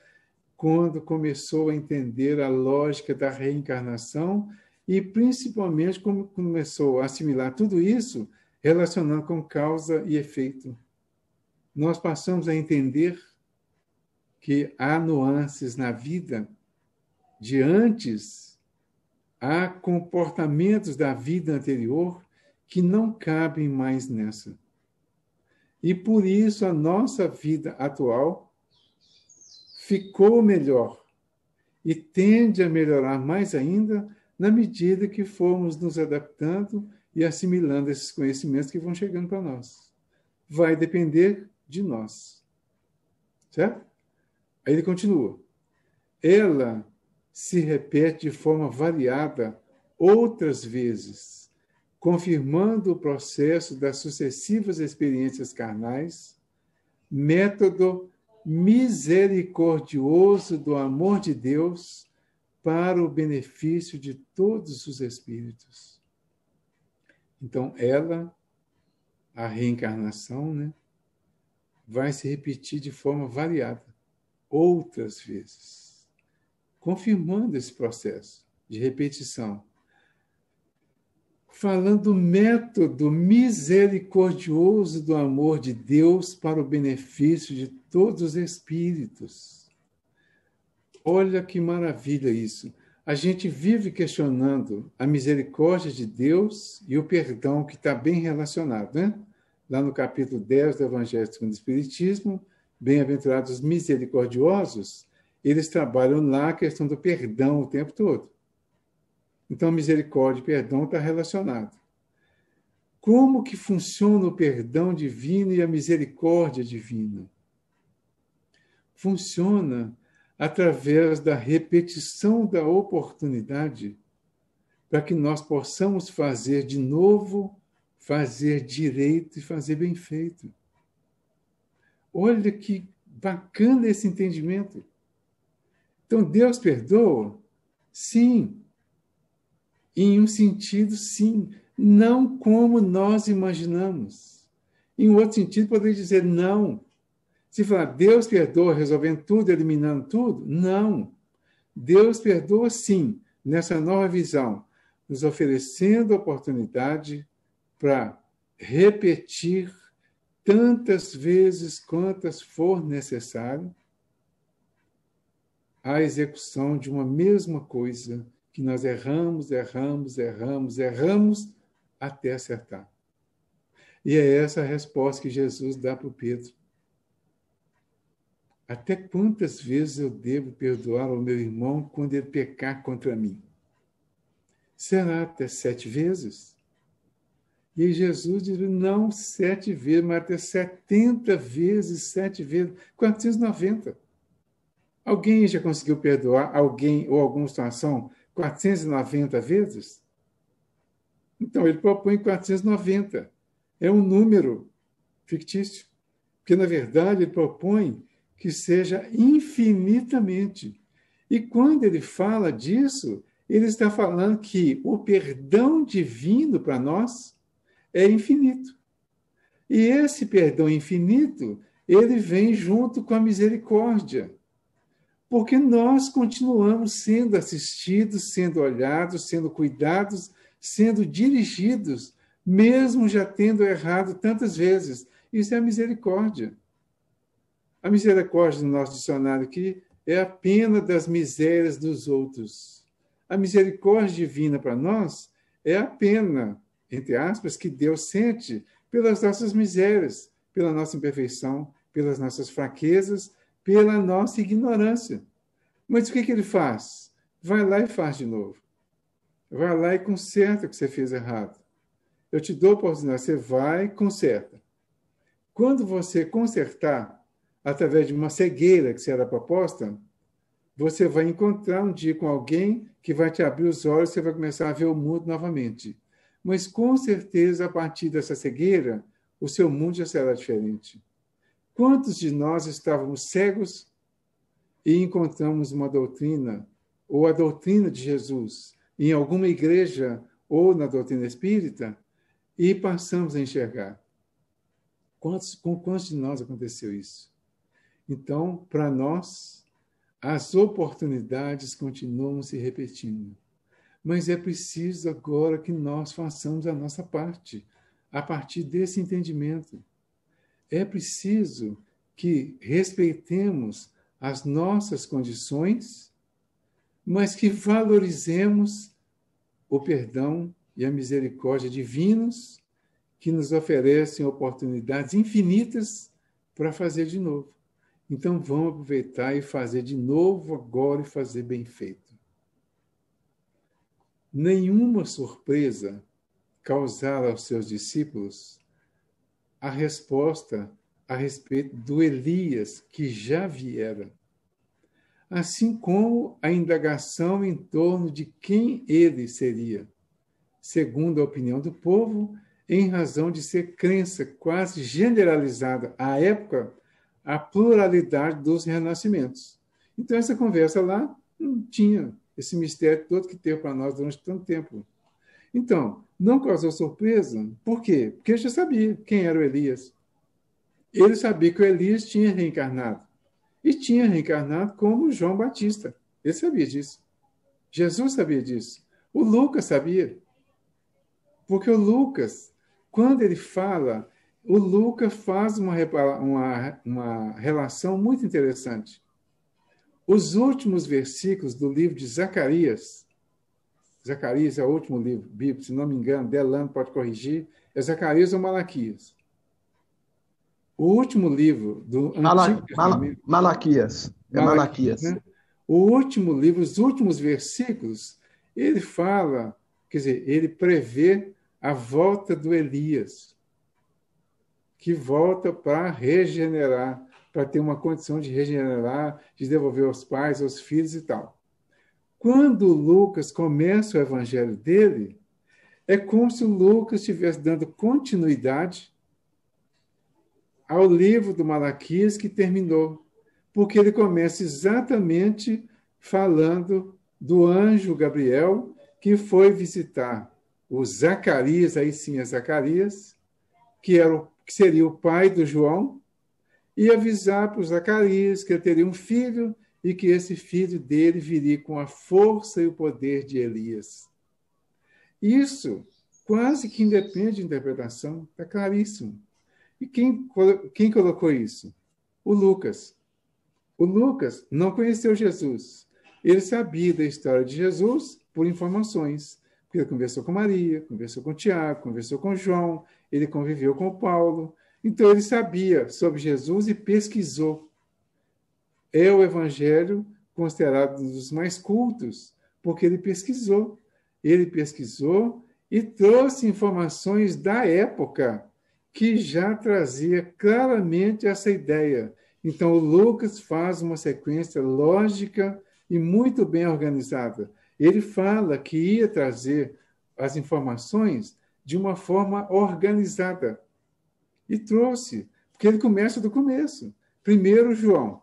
quando começou a entender a lógica da reencarnação e, principalmente, como começou a assimilar tudo isso relacionando com causa e efeito. Nós passamos a entender que há nuances na vida de antes, há comportamentos da vida anterior que não cabem mais nessa. E por isso a nossa vida atual ficou melhor e tende a melhorar mais ainda na medida que formos nos adaptando e assimilando esses conhecimentos que vão chegando para nós. Vai depender de nós. Certo? Aí ele continua. Ela se repete de forma variada outras vezes, confirmando o processo das sucessivas experiências carnais, método misericordioso do amor de Deus para o benefício de todos os espíritos. Então, a reencarnação, né, vai se repetir de forma variada, outras vezes, confirmando esse processo de repetição. falando do método misericordioso do amor de Deus para o benefício de todos os espíritos. Olha que maravilha isso. A gente vive questionando a misericórdia de Deus e o perdão, que está bem relacionado, né? Lá no capítulo 10 do Evangelho segundo o Espiritismo, bem-aventurados os misericordiosos, eles trabalham lá a questão do perdão o tempo todo. Então, misericórdia e perdão está relacionado. Como que funciona o perdão divino e a misericórdia divina? Funciona através da repetição da oportunidade para que nós possamos fazer de novo, fazer direito e fazer bem feito. Olha que bacana esse entendimento. Então, Deus perdoa? Sim. Em um sentido, sim. Não como nós imaginamos. Em outro sentido, poderia dizer não. Se falar, Deus perdoa resolvendo tudo, eliminando tudo? Não. Deus perdoa, sim, nessa nova visão, nos oferecendo a oportunidade para repetir tantas vezes quantas for necessário a execução de uma mesma coisa que nós erramos até acertar. E é essa a resposta que Jesus dá para o Pedro. Até quantas vezes eu devo perdoar ao meu irmão quando ele pecar contra mim? Será até 7 vezes? E Jesus diz, não 7 vezes, mas até 70 vezes, 7 vezes, 490. Alguém já conseguiu perdoar alguém ou alguma situação 490 vezes? Então, ele propõe 490. É um número fictício. Porque, na verdade, ele propõe que seja infinitamente. E quando ele fala disso, ele está falando que o perdão divino para nós é infinito. E esse perdão infinito, ele vem junto com a misericórdia. Porque nós continuamos sendo assistidos, sendo olhados, sendo cuidados, sendo dirigidos, mesmo já tendo errado tantas vezes. Isso é a misericórdia. A misericórdia, no nosso dicionário aqui, é a pena das misérias dos outros. A misericórdia divina para nós é a pena, entre aspas, que Deus sente pelas nossas misérias, pela nossa imperfeição, pelas nossas fraquezas, pela nossa ignorância. Mas o que ele faz? Vai lá e faz de novo. Vai lá e conserta o que você fez errado. Eu te dou a oportunidade, você vai e conserta. Quando você consertar, através de uma cegueira que será proposta, você vai encontrar um dia com alguém que vai te abrir os olhos e você vai começar a ver o mundo novamente. Mas, com certeza, a partir dessa cegueira, o seu mundo já será diferente. Quantos de nós estávamos cegos e encontramos uma doutrina, ou a doutrina de Jesus, em alguma igreja ou na doutrina espírita, e passamos a enxergar? Com quantos de nós aconteceu isso? Então, para nós, as oportunidades continuam se repetindo. Mas é preciso agora que nós façamos a nossa parte, a partir desse entendimento. É preciso que respeitemos as nossas condições, mas que valorizemos o perdão e a misericórdia divinos que nos oferecem oportunidades infinitas para fazer de novo. Então, vamos aproveitar e fazer de novo agora e fazer bem feito. Nenhuma surpresa causara aos seus discípulos a resposta a respeito do Elias que já viera, assim como a indagação em torno de quem ele seria, segundo a opinião do povo, em razão de ser crença quase generalizada à época a pluralidade dos renascimentos. Então, essa conversa lá não tinha esse mistério todo que teve para nós durante tanto tempo. Então, não causou surpresa. Por quê? Porque ele já sabia quem era o Elias. Ele sabia que o Elias tinha reencarnado. E tinha reencarnado como João Batista. Ele sabia disso. Jesus sabia disso. O Lucas sabia. Porque o Lucas, quando ele fala, o Lucas faz uma relação muito interessante. Os últimos versículos do livro de Zacarias é o último livro bíblico, se não me engano, Delano pode corrigir, é Zacarias ou Malaquias. O último livro do Antigo Testamento... Malaquias. É Malaquias. Né? O último livro, os últimos versículos, ele fala, quer dizer, ele prevê a volta do Elias, que volta para regenerar, para ter uma condição de regenerar, de devolver aos pais, aos filhos e tal. Quando Lucas começa o evangelho dele, é como se o Lucas estivesse dando continuidade ao livro do Malaquias que terminou, porque ele começa exatamente falando do anjo Gabriel que foi visitar o Zacarias, aí sim é Zacarias, que seria o pai do João, e avisar para o Zacarias que ele teria um filho e que esse filho dele viria com a força e o poder de Elias. Isso quase que independe de interpretação, está claríssimo. E quem colocou isso? O Lucas. O Lucas não conheceu Jesus. Ele sabia da história de Jesus por informações. Porque ele conversou com Maria, conversou com Tiago, conversou com João, ele conviveu com Paulo. Então, ele sabia sobre Jesus e pesquisou. É o evangelho considerado um dos mais cultos, porque ele pesquisou. Ele pesquisou e trouxe informações da época que já trazia claramente essa ideia. Então, o Lucas faz uma sequência lógica e muito bem organizada. Ele fala que ia trazer as informações de uma forma organizada. E trouxe, porque ele começa do começo. Primeiro, João,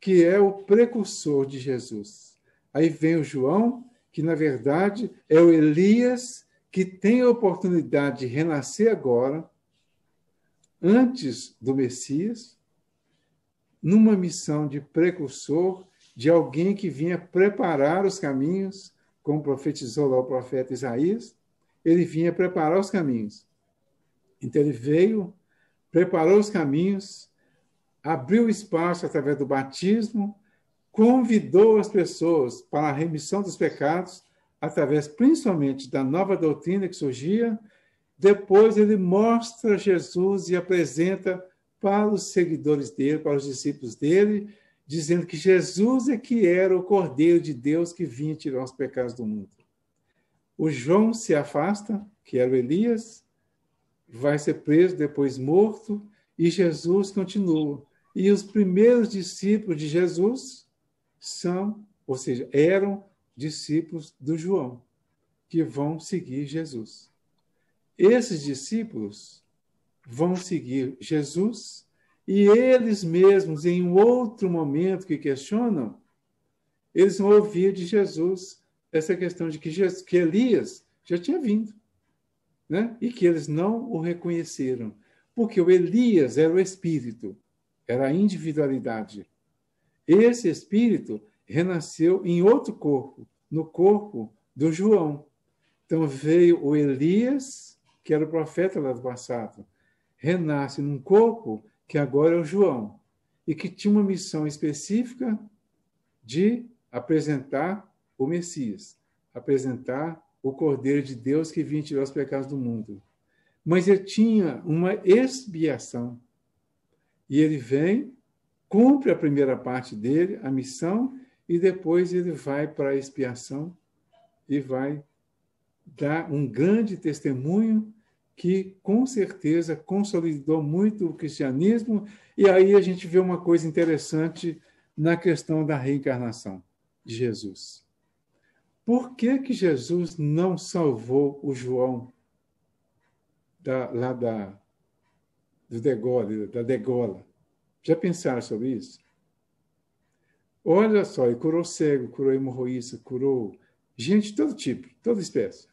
que é o precursor de Jesus. Aí vem o João, que, na verdade, é o Elias que tem a oportunidade de renascer agora, antes do Messias, numa missão de precursor, de alguém que vinha preparar os caminhos, como profetizou lá o profeta Isaías, ele vinha preparar os caminhos. Então ele veio, preparou os caminhos, abriu espaço através do batismo, convidou as pessoas para a remissão dos pecados, através principalmente da nova doutrina que surgia. Depois ele mostra Jesus e apresenta para os seguidores dele, para os discípulos dele, dizendo que Jesus é que era o Cordeiro de Deus que vinha tirar os pecados do mundo. O João se afasta, que era o Elias, vai ser preso, depois morto, e Jesus continua. E os primeiros discípulos de Jesus eram discípulos do João, que vão seguir Jesus. Esses discípulos vão seguir Jesus e eles mesmos, em um outro momento que questionam, eles vão ouvir de Jesus essa questão de que Elias já tinha vindo, né? E que eles não o reconheceram, porque o Elias era o espírito, era a individualidade. Esse espírito renasceu em outro corpo, no corpo do João. Então veio o Elias, que era o profeta lá do passado, renasce num corpo que agora é o João, e que tinha uma missão específica de apresentar o Messias, apresentar o Cordeiro de Deus que vinha tirar os pecados do mundo. Mas ele tinha uma expiação. E ele vem, cumpre a primeira parte dele, a missão, e depois ele vai para a expiação e vai dar um grande testemunho que, com certeza, consolidou muito o cristianismo. E aí a gente vê uma coisa interessante na questão da reencarnação de Jesus. Por que Jesus não salvou o João da degola? Já pensaram sobre isso? Olha só, ele curou cego, curou hemorroísta, curou gente de todo tipo, toda espécie.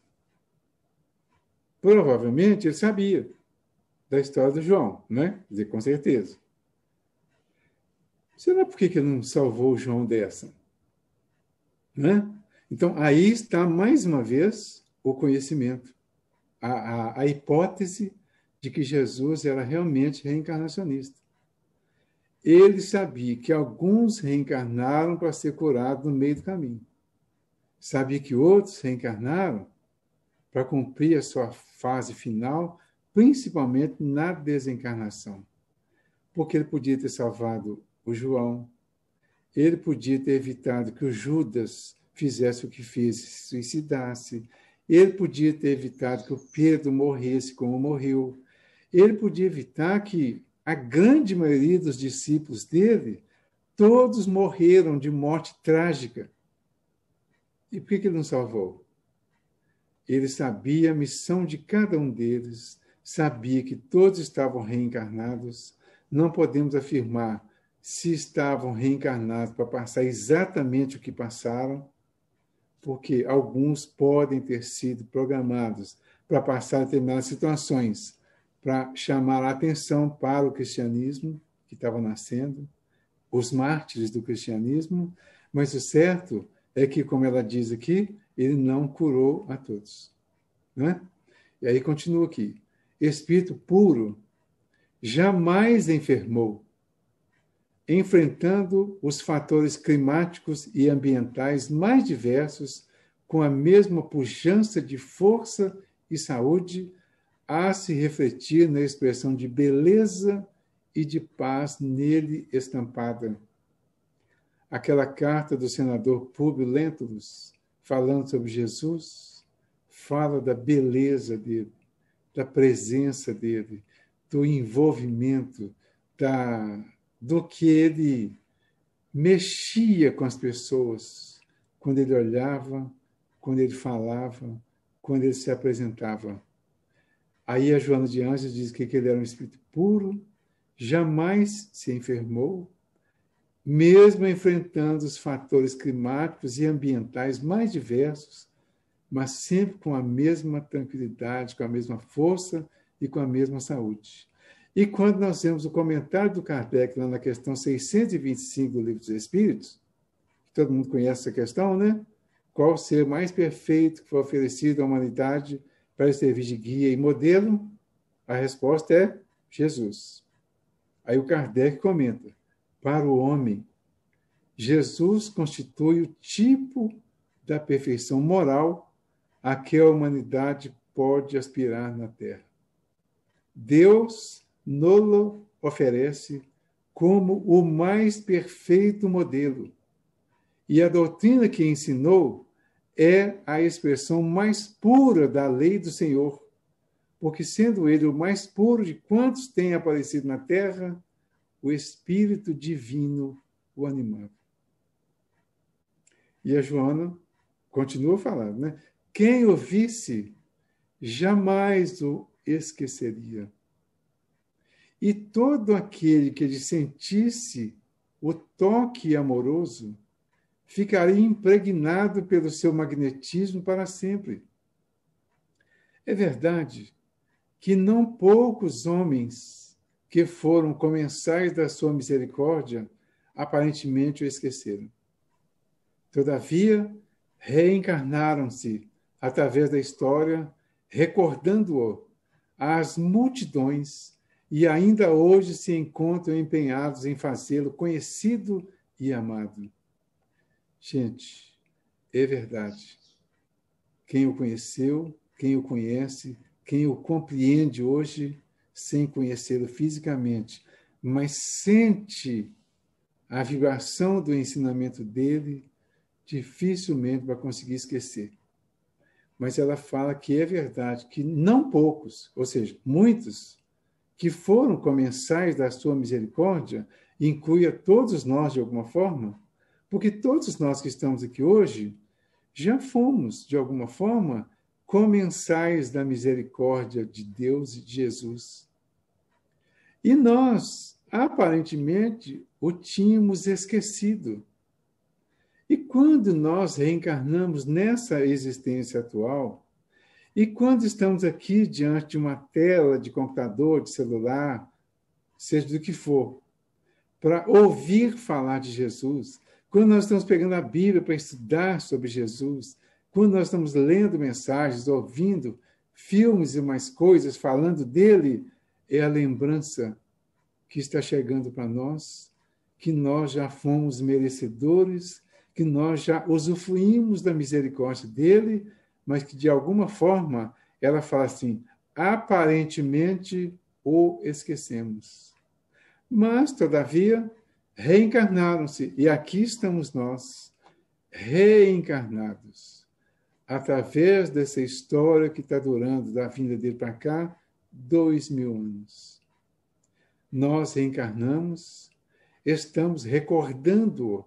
Provavelmente ele sabia da história do João, né? Quer dizer, com certeza. Será por que ele não salvou o João dessa? Né? Então, aí está, mais uma vez, o conhecimento. a hipótese de que Jesus era realmente reencarnacionista. Ele sabia que alguns reencarnaram para ser curados no meio do caminho. Sabia que outros reencarnaram para cumprir a sua fase final, principalmente na desencarnação. Porque ele podia ter salvado o João, ele podia ter evitado que o Judas fizesse o que fez, se suicidasse, ele podia ter evitado que o Pedro morresse como morreu, ele podia evitar que a grande maioria dos discípulos dele, todos morreram de morte trágica. E por que ele não salvou? Ele sabia a missão de cada um deles, sabia que todos estavam reencarnados. Não podemos afirmar se estavam reencarnados para passar exatamente o que passaram, porque alguns podem ter sido programados para passar determinadas situações, para chamar a atenção para o cristianismo que estava nascendo, os mártires do cristianismo, mas o certo é que, como ela diz aqui, ele não curou a todos. Não é? E aí continua aqui. Espírito puro jamais enfermou, enfrentando os fatores climáticos e ambientais mais diversos com a mesma pujança de força e saúde, a se refletir na expressão de beleza e de paz nele estampada. Aquela carta do senador Públio Lentulus, falando sobre Jesus, fala da beleza dele, da presença dele, do envolvimento, do que ele mexia com as pessoas, quando ele olhava, quando ele falava, quando ele se apresentava. Aí a Joana de Ângeles diz que ele era um espírito puro, jamais se enfermou, mesmo enfrentando os fatores climáticos e ambientais mais diversos, mas sempre com a mesma tranquilidade, com a mesma força e com a mesma saúde. E quando nós vemos o comentário do Kardec, lá na questão 625 do Livro dos Espíritos, todo mundo conhece essa questão, né? Qual o ser mais perfeito que foi oferecido à humanidade para servir de guia e modelo? A resposta é Jesus. Aí o Kardec comenta, para o homem, Jesus constitui o tipo da perfeição moral a que a humanidade pode aspirar na Terra. Deus nos oferece como o mais perfeito modelo. E a doutrina que ensinou é a expressão mais pura da lei do Senhor, porque sendo ele o mais puro de quantos têm aparecido na Terra, o Espírito Divino o animava. E a Joana continua falando, né? Quem o visse jamais o esqueceria. E todo aquele que lhe sentisse o toque amoroso ficaria impregnado pelo seu magnetismo para sempre. É verdade que não poucos homens que foram comensais da sua misericórdia aparentemente o esqueceram. Todavia, reencarnaram-se através da história, recordando-o às multidões e ainda hoje se encontram empenhados em fazê-lo conhecido e amado. Gente, é verdade. Quem o conheceu, quem o conhece, quem o compreende hoje, sem conhecê-lo fisicamente, mas sente a vibração do ensinamento dele, dificilmente vai conseguir esquecer. Mas ela fala que é verdade que não poucos, ou seja, muitos, que foram comensais da sua misericórdia, inclui a todos nós de alguma forma, porque todos nós que estamos aqui hoje já fomos, de alguma forma, comensais da misericórdia de Deus e de Jesus. E nós, aparentemente, o tínhamos esquecido. E quando nós reencarnamos nessa existência atual, e quando estamos aqui diante de uma tela de computador, de celular, seja do que for, para ouvir falar de Jesus, quando nós estamos pegando a Bíblia para estudar sobre Jesus, quando nós estamos lendo mensagens, ouvindo filmes e mais coisas falando dele, é a lembrança que está chegando para nós, que nós já fomos merecedores, que nós já usufruímos da misericórdia dele, mas que, de alguma forma, ela fala assim, aparentemente o esquecemos. Mas, todavia, reencarnaram-se, e aqui estamos nós, reencarnados, através dessa história que está durando, da vinda dele para cá, 2000 anos. Nós reencarnamos, estamos recordando-o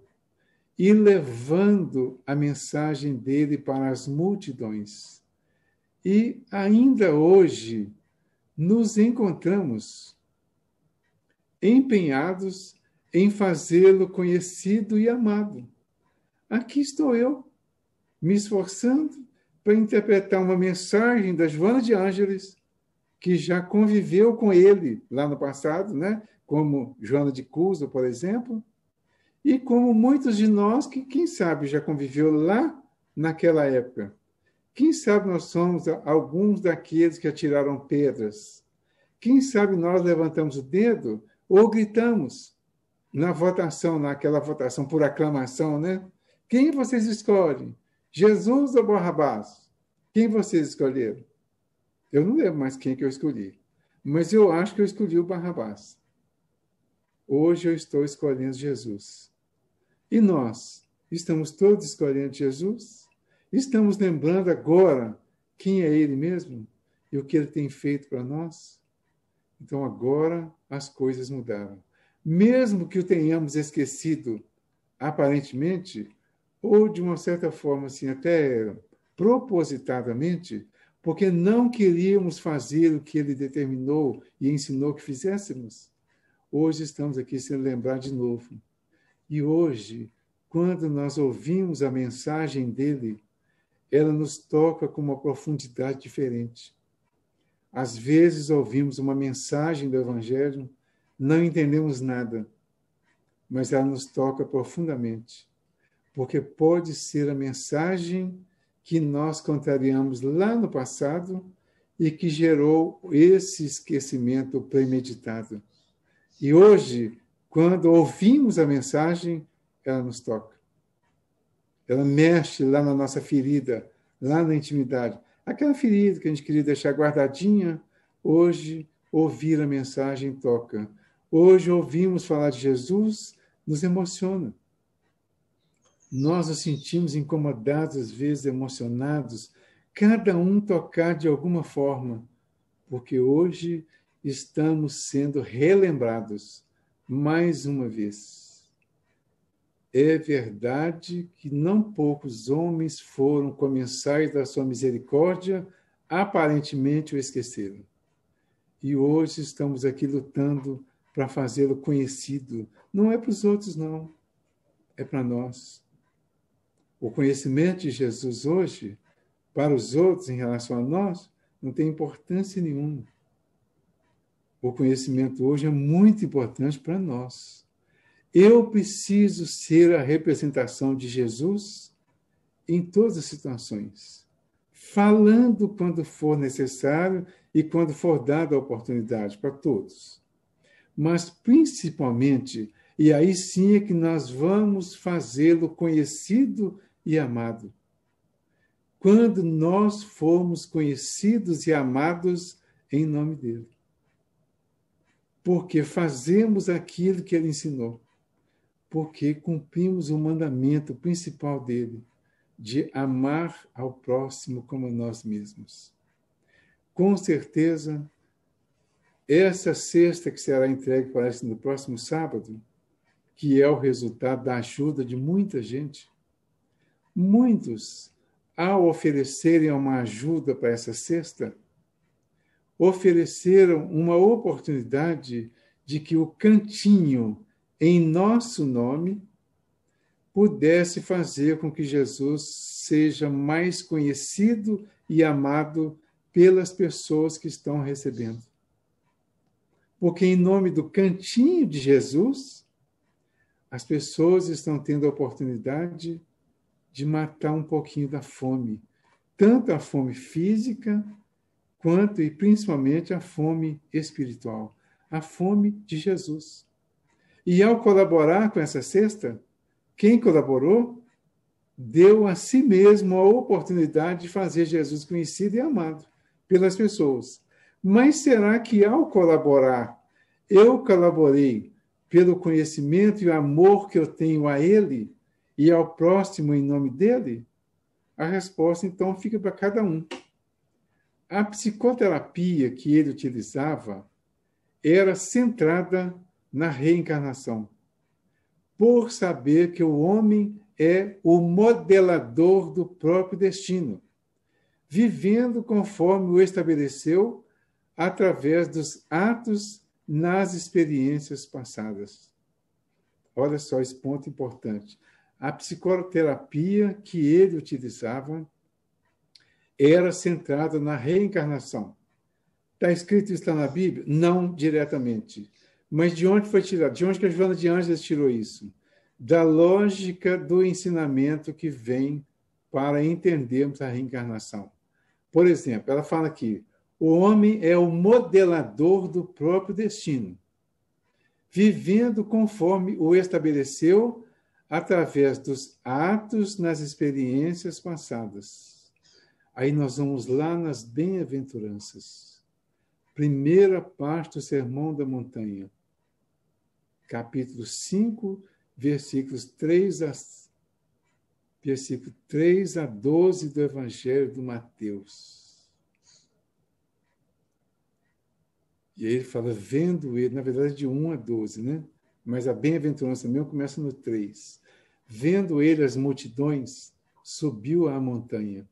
e levando a mensagem dele para as multidões. E ainda hoje nos encontramos empenhados em fazê-lo conhecido e amado. Aqui estou eu, me esforçando para interpretar uma mensagem da Joana de Ângeles, que já conviveu com ele lá no passado, né? Como Joana de Cusa, por exemplo, e como muitos de nós que, quem sabe, já conviveu lá naquela época. Quem sabe nós somos alguns daqueles que atiraram pedras. Quem sabe nós levantamos o dedo ou gritamos na votação, naquela votação por aclamação, né? Quem vocês escolhem? Jesus ou Barrabás? Quem vocês escolheram? Eu não lembro mais quem que eu escolhi, mas eu acho que eu escolhi o Barrabás. Hoje eu estou escolhendo Jesus. E nós? Estamos todos escolhendo Jesus? Estamos lembrando agora quem é Ele mesmo e o que Ele tem feito para nós? Então agora as coisas mudaram. Mesmo que o tenhamos esquecido aparentemente, ou de uma certa forma, assim, até propositadamente, porque não queríamos fazer o que ele determinou e ensinou que fizéssemos. Hoje estamos aqui sendo lembrados de novo. E hoje, quando nós ouvimos a mensagem dele, ela nos toca com uma profundidade diferente. Às vezes ouvimos uma mensagem do Evangelho, não entendemos nada, mas ela nos toca profundamente, porque pode ser a mensagem que nós contrariamos lá no passado e que gerou esse esquecimento premeditado. E hoje, quando ouvimos a mensagem, ela nos toca. Ela mexe lá na nossa ferida, lá na intimidade. Aquela ferida que a gente queria deixar guardadinha, hoje, ouvir a mensagem toca. Hoje, ouvimos falar de Jesus, nos emociona. Nós nos sentimos incomodados, às vezes emocionados, cada um tocar de alguma forma, porque hoje estamos sendo relembrados mais uma vez. É verdade que não poucos homens foram comensais da sua misericórdia, aparentemente o esqueceram. E hoje estamos aqui lutando para fazê-lo conhecido. Não é para os outros, não. É para nós. O conhecimento de Jesus hoje, para os outros em relação a nós, não tem importância nenhuma. O conhecimento hoje é muito importante para nós. Eu preciso ser a representação de Jesus em todas as situações, falando quando for necessário e quando for dada a oportunidade para todos. Mas, principalmente, e aí sim é que nós vamos fazê-lo conhecido e amado. Quando nós formos conhecidos e amados em nome dele. Porque fazemos aquilo que ele ensinou. Porque cumprimos o mandamento principal dele, de amar ao próximo como a nós mesmos. Com certeza, essa cesta que será entregue, parece, no próximo sábado, que é o resultado da ajuda de muita gente, muitos, ao oferecerem uma ajuda para essa cesta, ofereceram uma oportunidade de que o cantinho em nosso nome pudesse fazer com que Jesus seja mais conhecido e amado pelas pessoas que estão recebendo. Porque em nome do cantinho de Jesus, as pessoas estão tendo a oportunidade de matar um pouquinho da fome, tanto a fome física quanto e principalmente a fome espiritual, a fome de Jesus. E ao colaborar com essa cesta, quem colaborou deu a si mesmo a oportunidade de fazer Jesus conhecido e amado pelas pessoas. Mas será que ao colaborar, eu colaborei pelo conhecimento e amor que eu tenho a ele e ao próximo em nome dele? A resposta, então, fica para cada um. A psicoterapia que ele utilizava era centrada na reencarnação, por saber que o homem é o modelador do próprio destino, vivendo conforme o estabeleceu através dos atos nas experiências passadas. Olha só esse ponto importante. A psicoterapia que ele utilizava era centrada na reencarnação. Está escrito isso na Bíblia? Não diretamente. Mas de onde foi tirado? De onde que a Joana de Ângeles tirou isso? Da lógica do ensinamento que vem para entendermos a reencarnação. Por exemplo, ela fala aqui, o homem é o modelador do próprio destino, vivendo conforme o estabeleceu através dos atos nas experiências passadas. Aí nós vamos lá nas bem-aventuranças. Primeira parte do Sermão da Montanha, capítulo 5, versículo 3 a 12 do Evangelho de Mateus. E aí ele fala, vendo ele, na verdade de 1 a 12, né? Mas a bem-aventurança mesmo começa no 3. Vendo ele as multidões, subiu à montanha.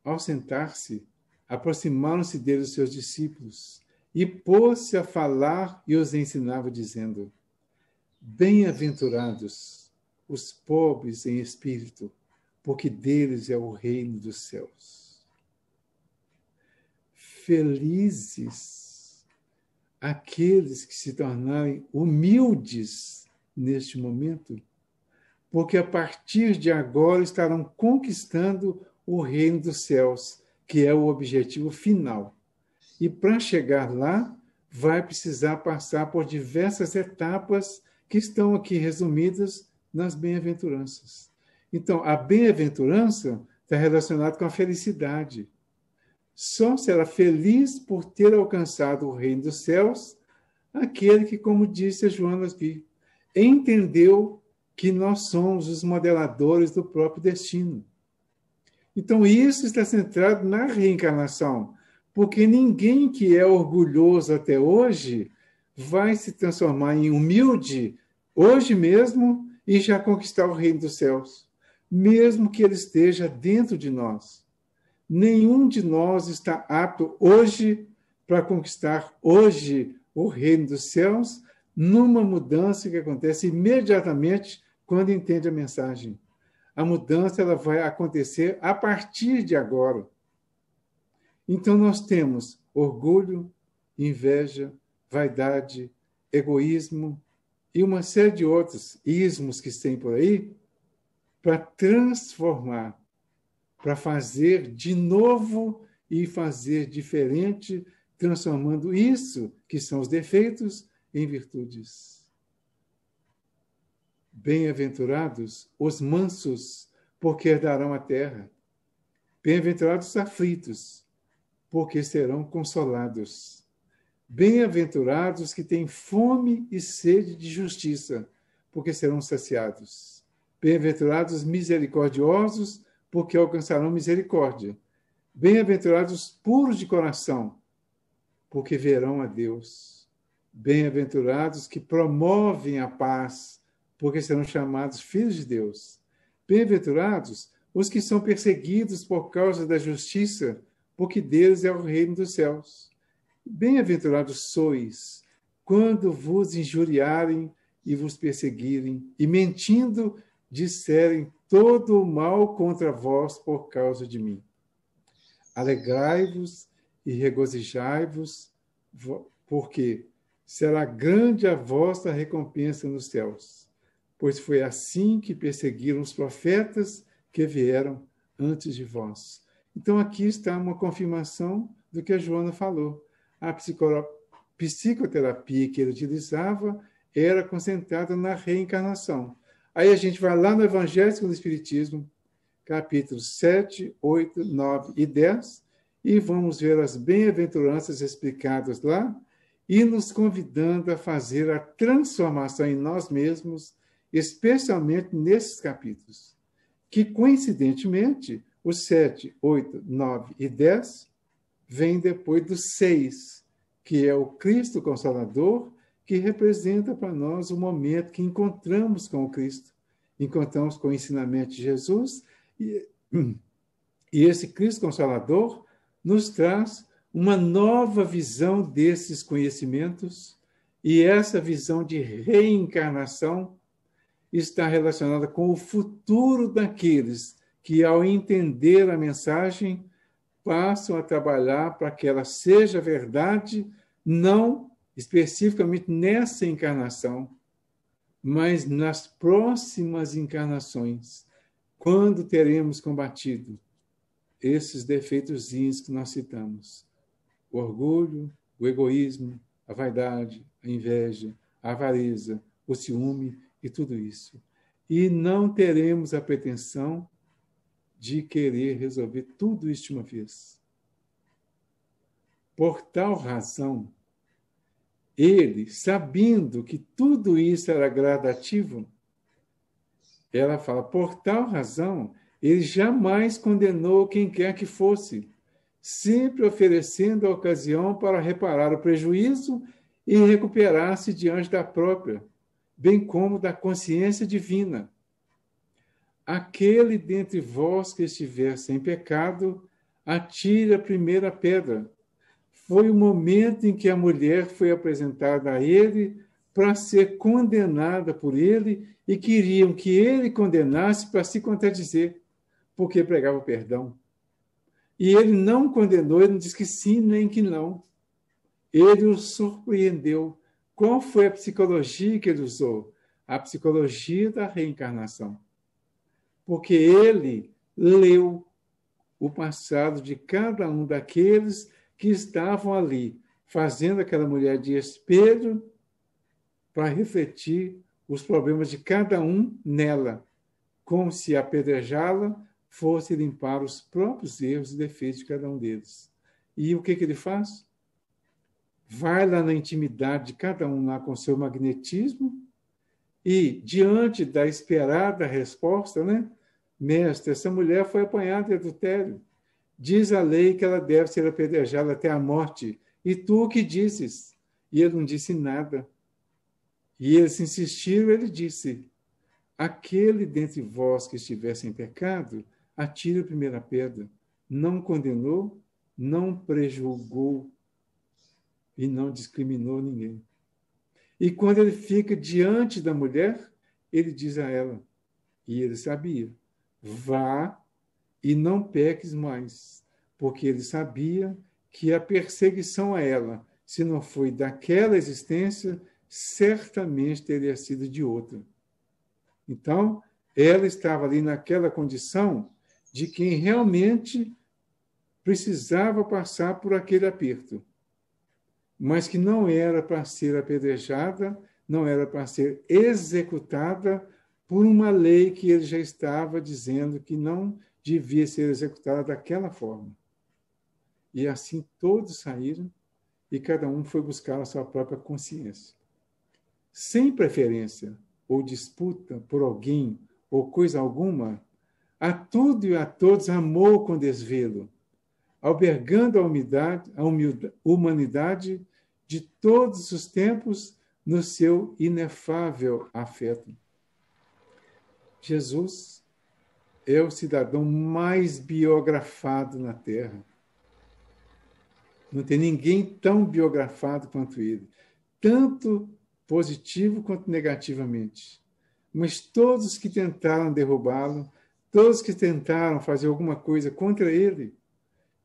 Ao sentar-se, aproximaram-se dele os seus discípulos, e pôs-se a falar e os ensinava, dizendo, bem-aventurados os pobres em espírito, porque deles é o reino dos céus. Felizes aqueles que se tornarem humildes neste momento, porque a partir de agora estarão conquistando o reino dos céus, que é o objetivo final. E para chegar lá, vai precisar passar por diversas etapas que estão aqui resumidas nas bem-aventuranças. Então, a bem-aventurança está relacionada com a felicidade. Só será feliz por ter alcançado o reino dos céus aquele que, como disse a Joana aqui, entendeu que nós somos os modeladores do próprio destino. Então, isso está centrado na reencarnação, porque ninguém que é orgulhoso até hoje vai se transformar em humilde hoje mesmo e já conquistar o reino dos céus, mesmo que ele esteja dentro de nós. Nenhum de nós está apto hoje para conquistar hoje o reino dos céus, numa mudança que acontece imediatamente quando entende a mensagem. A mudança ela vai acontecer a partir de agora. Então nós temos orgulho, inveja, vaidade, egoísmo e uma série de outros ismos que tem por aí para transformar, para fazer de novo e fazer diferente, transformando isso, que são os defeitos, em virtudes. Bem-aventurados os mansos, porque herdarão a terra. Bem-aventurados os aflitos, porque serão consolados. Bem-aventurados os que têm fome e sede de justiça, porque serão saciados. Bem-aventurados os misericordiosos, porque alcançarão misericórdia. Bem-aventurados os puros de coração, porque verão a Deus. Bem-aventurados que promovem a paz, porque serão chamados filhos de Deus. Bem-aventurados os que são perseguidos por causa da justiça, porque deles é o reino dos céus. Bem-aventurados sois, quando vos injuriarem e vos perseguirem, e mentindo disserem todo o mal contra vós por causa de mim. Alegrai-vos e regozijai-vos, porque será grande a vossa recompensa nos céus, pois foi assim que perseguiram os profetas que vieram antes de vós. Então, aqui está uma confirmação do que a Joana falou. A psicoterapia que ele utilizava era concentrada na reencarnação. Aí a gente vai lá no Evangelho segundo o Espiritismo, capítulos 7, 8, 9 e 10, e vamos ver as bem-aventuranças explicadas lá, e nos convidando a fazer a transformação em nós mesmos, especialmente nesses capítulos, que, coincidentemente, os 7, 8, 9 e 10 vêm depois do 6, que é o Cristo Consolador, que representa para nós o momento que encontramos com o Cristo, encontramos com o ensinamento de Jesus, e esse Cristo Consolador nos traz uma nova visão desses conhecimentos, e essa visão de reencarnação está relacionada com o futuro daqueles que, ao entender a mensagem, passam a trabalhar para que ela seja verdade, não especificamente nessa encarnação, mas nas próximas encarnações, quando teremos combatido esses defeitozinhos que nós citamos: o orgulho, o egoísmo, a vaidade, a inveja, a avareza, o ciúme e tudo isso. E não teremos a pretensão de querer resolver tudo isso de uma vez. Por tal razão, ele, sabendo que tudo isso era gradativo, ela fala, por tal razão, ele jamais condenou quem quer que fosse, sempre oferecendo a ocasião para reparar o prejuízo e recuperar-se diante da própria, bem como da consciência divina. Aquele dentre vós que estiver sem pecado, atire a primeira pedra. Foi o momento em que a mulher foi apresentada a ele para ser condenada por ele e queriam que ele condenasse para se contradizer, porque pregava o perdão. E ele não condenou, ele não disse que sim nem que não. Ele o surpreendeu. Qual foi a psicologia que ele usou? A psicologia da reencarnação. Porque ele leu o passado de cada um daqueles que estavam ali, fazendo aquela mulher de espelho para refletir os problemas de cada um nela, como se apedrejá-la fosse limpar os próprios erros e defeitos de cada um deles. E o que ele faz? Vai lá na intimidade de cada um lá com seu magnetismo e, diante da esperada resposta, né? Mestre, essa mulher foi apanhada de adultério. Diz a lei que ela deve ser apedrejada até a morte. E tu o que dizes? E ele não disse nada. E eles insistiram, ele disse, aquele dentre vós que estiver sem pecado, atire a primeira pedra. Não condenou, não prejulgou e não discriminou ninguém. E quando ele fica diante da mulher, ele diz a ela, e ele sabia, vá e não peques mais, porque ele sabia que a perseguição a ela, se não foi daquela existência, certamente teria sido de outra. Então, ela estava ali naquela condição de quem realmente precisava passar por aquele aperto, mas que não era para ser apedrejada, não era para ser executada por uma lei que ele já estava dizendo que não devia ser executada daquela forma. E assim todos saíram e cada um foi buscar a sua própria consciência. Sem preferência ou disputa por alguém ou coisa alguma, a tudo e a todos amou com desvelo, albergando a humanidade de todos os tempos no seu inefável afeto. Jesus é o cidadão mais biografado na Terra. Não tem ninguém tão biografado quanto ele, tanto positivo quanto negativamente. Mas todos que tentaram derrubá-lo, todos que tentaram fazer alguma coisa contra ele,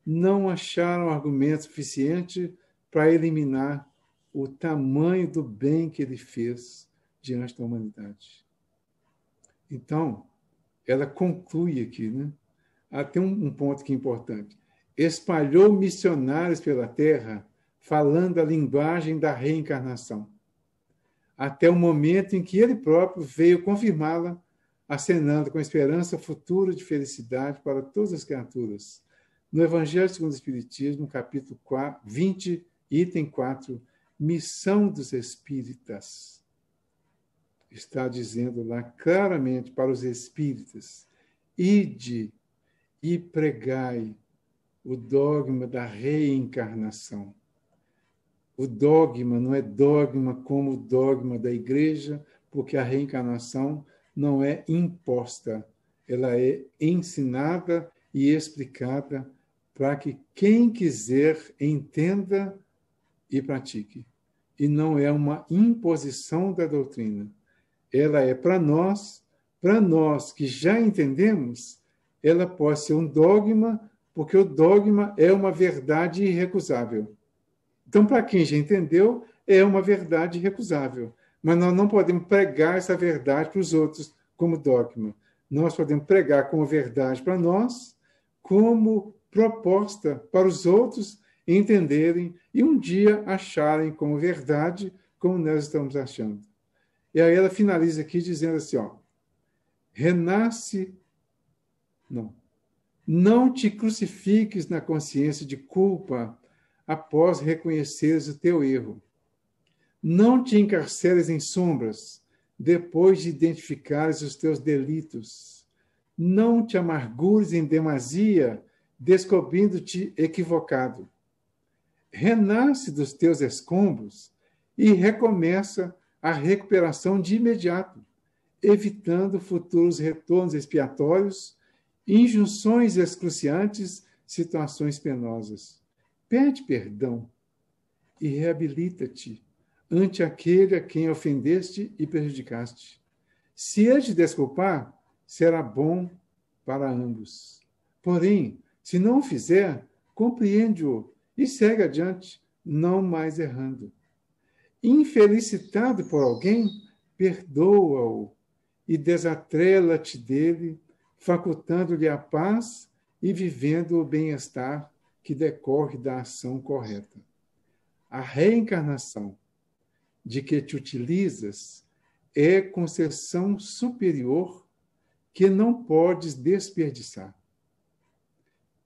não acharam argumento suficiente para eliminar o tamanho do bem que ele fez diante da humanidade. Então, ela conclui aqui, né? tem um ponto que é importante. Espalhou missionários pela terra, falando a linguagem da reencarnação, até o momento em que ele próprio veio confirmá-la, acenando com esperança futura de felicidade para todas as criaturas. No Evangelho segundo o Espiritismo, capítulo 20, item 4, missão dos espíritas. Está dizendo lá claramente para os espíritas: ide e pregai o dogma da reencarnação. O dogma não é dogma como o dogma da igreja, porque a reencarnação não é imposta, ela é ensinada e explicada para que quem quiser entenda e pratique. E não é uma imposição da doutrina. Ela é para nós que já entendemos, ela pode ser um dogma, porque o dogma é uma verdade irrecusável. Então, para quem já entendeu, é uma verdade irrecusável. Mas nós não podemos pregar essa verdade para os outros como dogma. Nós podemos pregar como verdade para nós, como proposta para os outros entenderem e um dia acharem como verdade, como nós estamos achando. E aí ela finaliza aqui dizendo assim, renasce... Não te crucifiques na consciência de culpa após reconheceres o teu erro. Não te encarceres em sombras depois de identificares os teus delitos. Não te amargures em demasia, descobrindo-te equivocado. Renasce dos teus escombros e recomeça a recuperação de imediato, evitando futuros retornos expiatórios, injunções excruciantes, situações penosas. Pede perdão e reabilita-te ante aquele a quem ofendeste e prejudicaste. Se ele te desculpar, será bom para ambos. Porém, se não o fizer, compreende-o e segue adiante, não mais errando. Infelicitado por alguém, perdoa-o e desatrela-te dele, facultando-lhe a paz e vivendo o bem-estar que decorre da ação correta. A reencarnação de que te utilizas é concessão superior que não podes desperdiçar.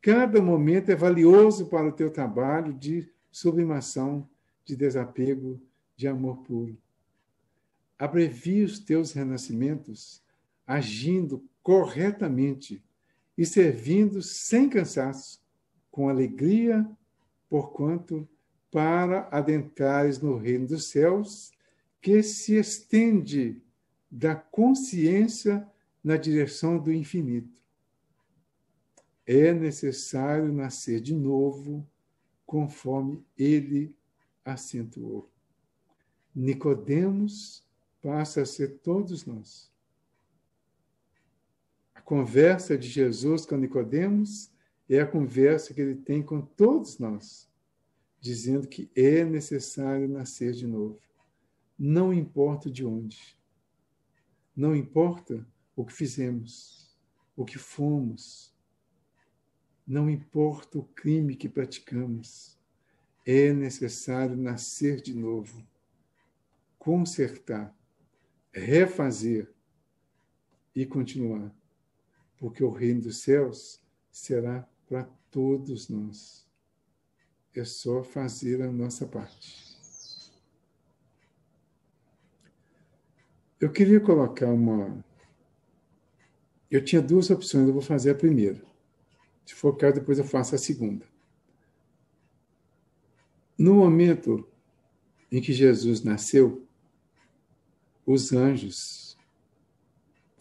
Cada momento é valioso para o teu trabalho de sublimação, de desapego, de amor puro. Abrevia os teus renascimentos agindo corretamente e servindo sem cansaço, com alegria, porquanto para adentrares no reino dos céus, que se estende da consciência na direção do infinito. É necessário nascer de novo, conforme ele acentuou. Nicodemos passa a ser todos nós. A conversa de Jesus com Nicodemos é a conversa que ele tem com todos nós, dizendo que é necessário nascer de novo. Não importa de onde. Não importa o que fizemos, o que fomos. Não importa o crime que praticamos. É necessário nascer de novo, consertar, refazer e continuar, porque o reino dos céus será para todos nós. É só fazer a nossa parte. Eu queria colocar Eu tinha duas opções, eu vou fazer a primeira. Se for o caso, depois eu faço a segunda. No momento em que Jesus nasceu, os anjos,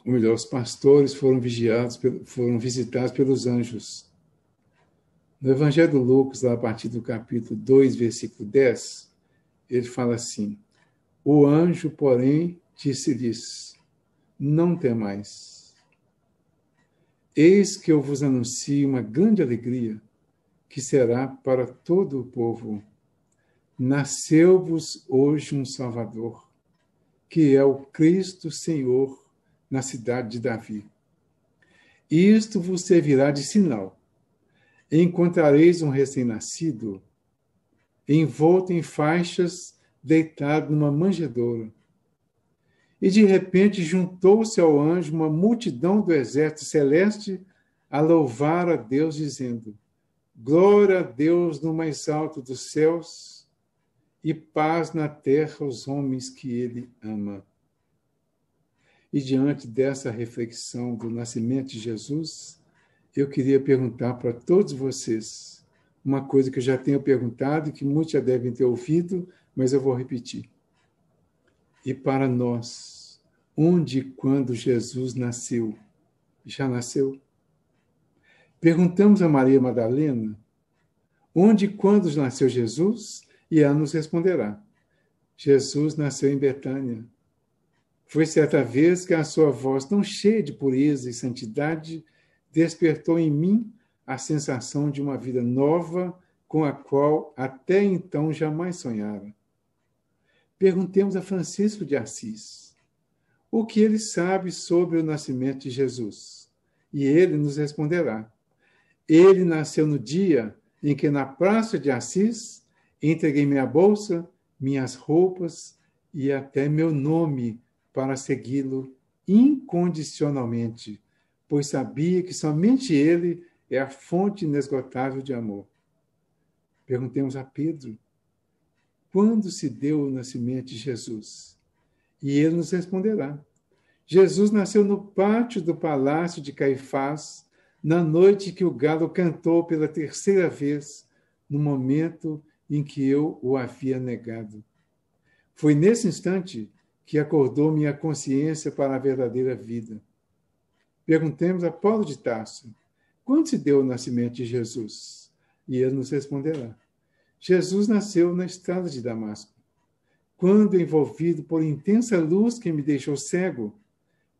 ou melhor, os pastores foram visitados pelos anjos. No Evangelho de Lucas, lá a partir do capítulo 2, versículo 10, ele fala assim: o anjo, porém, disse-lhes: não temais. Eis que eu vos anuncio uma grande alegria, que será para todo o povo. Nasceu-vos hoje um Salvador, que é o Cristo Senhor, na cidade de Davi. Isto vos servirá de sinal. Encontrareis um recém-nascido, envolto em faixas, deitado numa manjedoura. E de repente juntou-se ao anjo uma multidão do exército celeste a louvar a Deus, dizendo: Glória a Deus no mais alto dos céus e paz na terra aos homens que ele ama. E diante dessa reflexão do nascimento de Jesus, eu queria perguntar para todos vocês uma coisa que eu já tenho perguntado e que muitos já devem ter ouvido, mas eu vou repetir. E para nós, onde e quando Jesus nasceu? Já nasceu? Perguntamos a Maria Madalena, onde e quando nasceu Jesus? E ela nos responderá. Jesus nasceu em Betânia. Foi certa vez que a sua voz, tão cheia de pureza e santidade, despertou em mim a sensação de uma vida nova com a qual até então jamais sonhara. Perguntemos a Francisco de Assis o que ele sabe sobre o nascimento de Jesus. E ele nos responderá. Ele nasceu no dia em que na praça de Assis entreguei minha bolsa, minhas roupas e até meu nome para segui-lo incondicionalmente, pois sabia que somente ele é a fonte inesgotável de amor. Perguntemos a Pedro, quando se deu o nascimento de Jesus? E ele nos responderá. Jesus nasceu no pátio do palácio de Caifás, na noite que o galo cantou pela terceira vez, no momento em que eu o havia negado. Foi nesse instante que acordou minha consciência para a verdadeira vida. Perguntemos a Paulo de Tarso, quando se deu o nascimento de Jesus? E ele nos responderá. Jesus nasceu na estrada de Damasco. Quando, envolvido por intensa luz que me deixou cego,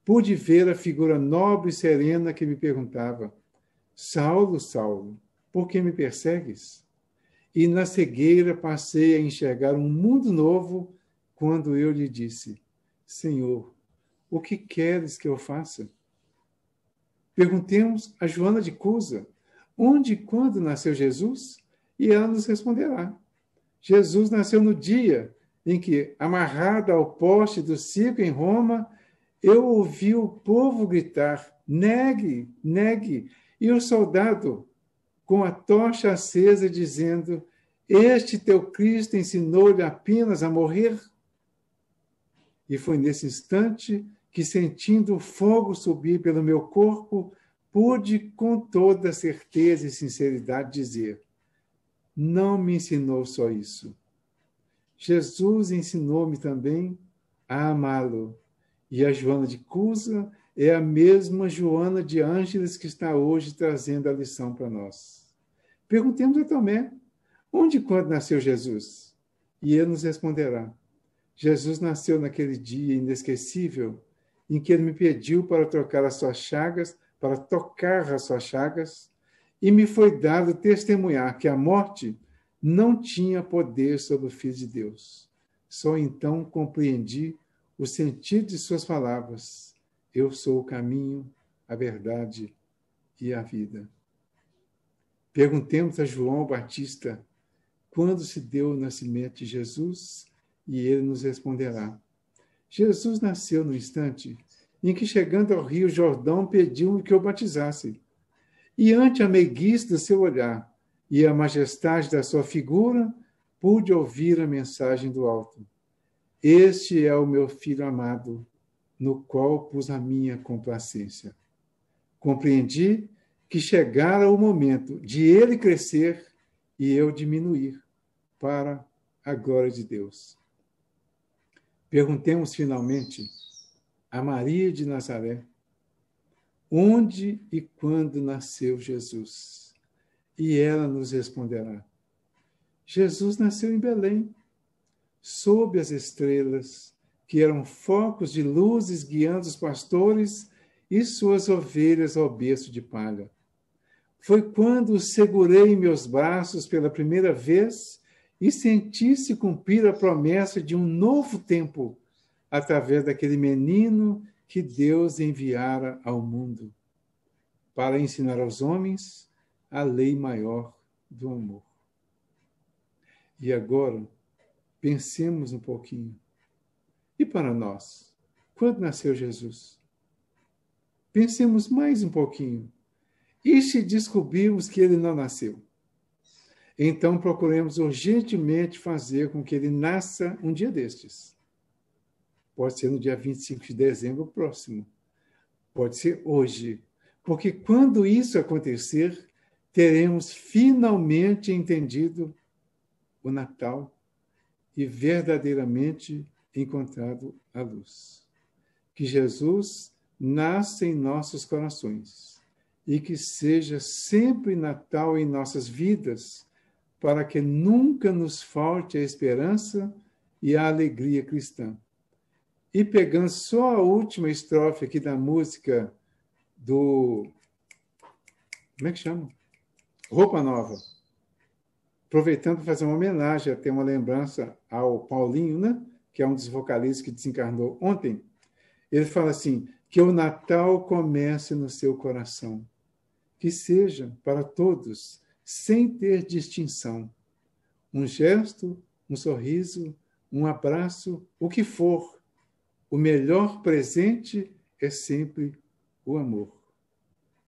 pude ver a figura nobre e serena que me perguntava, Saulo, Saulo, por que me persegues? E na cegueira passei a enxergar um mundo novo quando eu lhe disse, Senhor, o que queres que eu faça? Perguntemos a Joana de Cusa, onde e quando nasceu Jesus? E ela nos responderá. Jesus nasceu no dia em que, amarrado ao poste do circo em Roma, eu ouvi o povo gritar, negue, negue, e o soldado, com a tocha acesa, dizendo, este teu Cristo ensinou-lhe apenas a morrer? E foi nesse instante que, sentindo o fogo subir pelo meu corpo, pude com toda certeza e sinceridade dizer, não me ensinou só isso. Jesus ensinou-me também a amá-lo. E a Joana de Cusa é a mesma Joana de Ângeles que está hoje trazendo a lição para nós. Perguntemos a Tomé, onde e quando nasceu Jesus? E ele nos responderá. Jesus nasceu naquele dia inesquecível em que ele me pediu para tocar as suas chagas, para tocar as suas chagas, e me foi dado testemunhar que a morte não tinha poder sobre o Filho de Deus. Só então compreendi o sentido de suas palavras. Eu sou o caminho, a verdade e a vida. Perguntemos a João Batista quando se deu o nascimento de Jesus e ele nos responderá. Jesus nasceu no instante em que, chegando ao Rio Jordão, pediu-me que eu batizasse. E ante a meiguice do seu olhar e a majestade da sua figura, pude ouvir a mensagem do alto. Este é o meu filho amado, no qual pus a minha complacência. Compreendi que chegara o momento de ele crescer e eu diminuir para a glória de Deus. Perguntemos finalmente a Maria de Nazaré, onde e quando nasceu Jesus? E ela nos responderá. Jesus nasceu em Belém, sob as estrelas, que eram focos de luzes guiando os pastores e suas ovelhas ao berço de palha. Foi quando o segurei em meus braços pela primeira vez e senti-se cumprir a promessa de um novo tempo através daquele menino que Deus enviara ao mundo. para ensinar aos homens a lei maior do amor. E agora, pensemos um pouquinho. E para nós? Quando nasceu Jesus? Pensemos mais um pouquinho. E se descobrirmos que ele não nasceu? Então procuremos urgentemente fazer com que ele nasça um dia destes. Pode ser no dia 25 de dezembro próximo. Pode ser hoje. Porque quando isso acontecer, teremos finalmente entendido o Natal e verdadeiramente encontrado a luz. Que Jesus nasça em nossos corações e que seja sempre Natal em nossas vidas, para que nunca nos falte a esperança e a alegria cristã. E pegando só a última estrofe aqui da música do... Como é que chama? Roupa Nova. Aproveitando para fazer uma homenagem, até uma lembrança ao Paulinho, né? Que é um dos vocalistas que desencarnou ontem. Ele fala assim, que o Natal comece no seu coração. Que seja para todos, sem ter distinção. Um gesto, um sorriso, um abraço, o que for. O melhor presente é sempre o amor.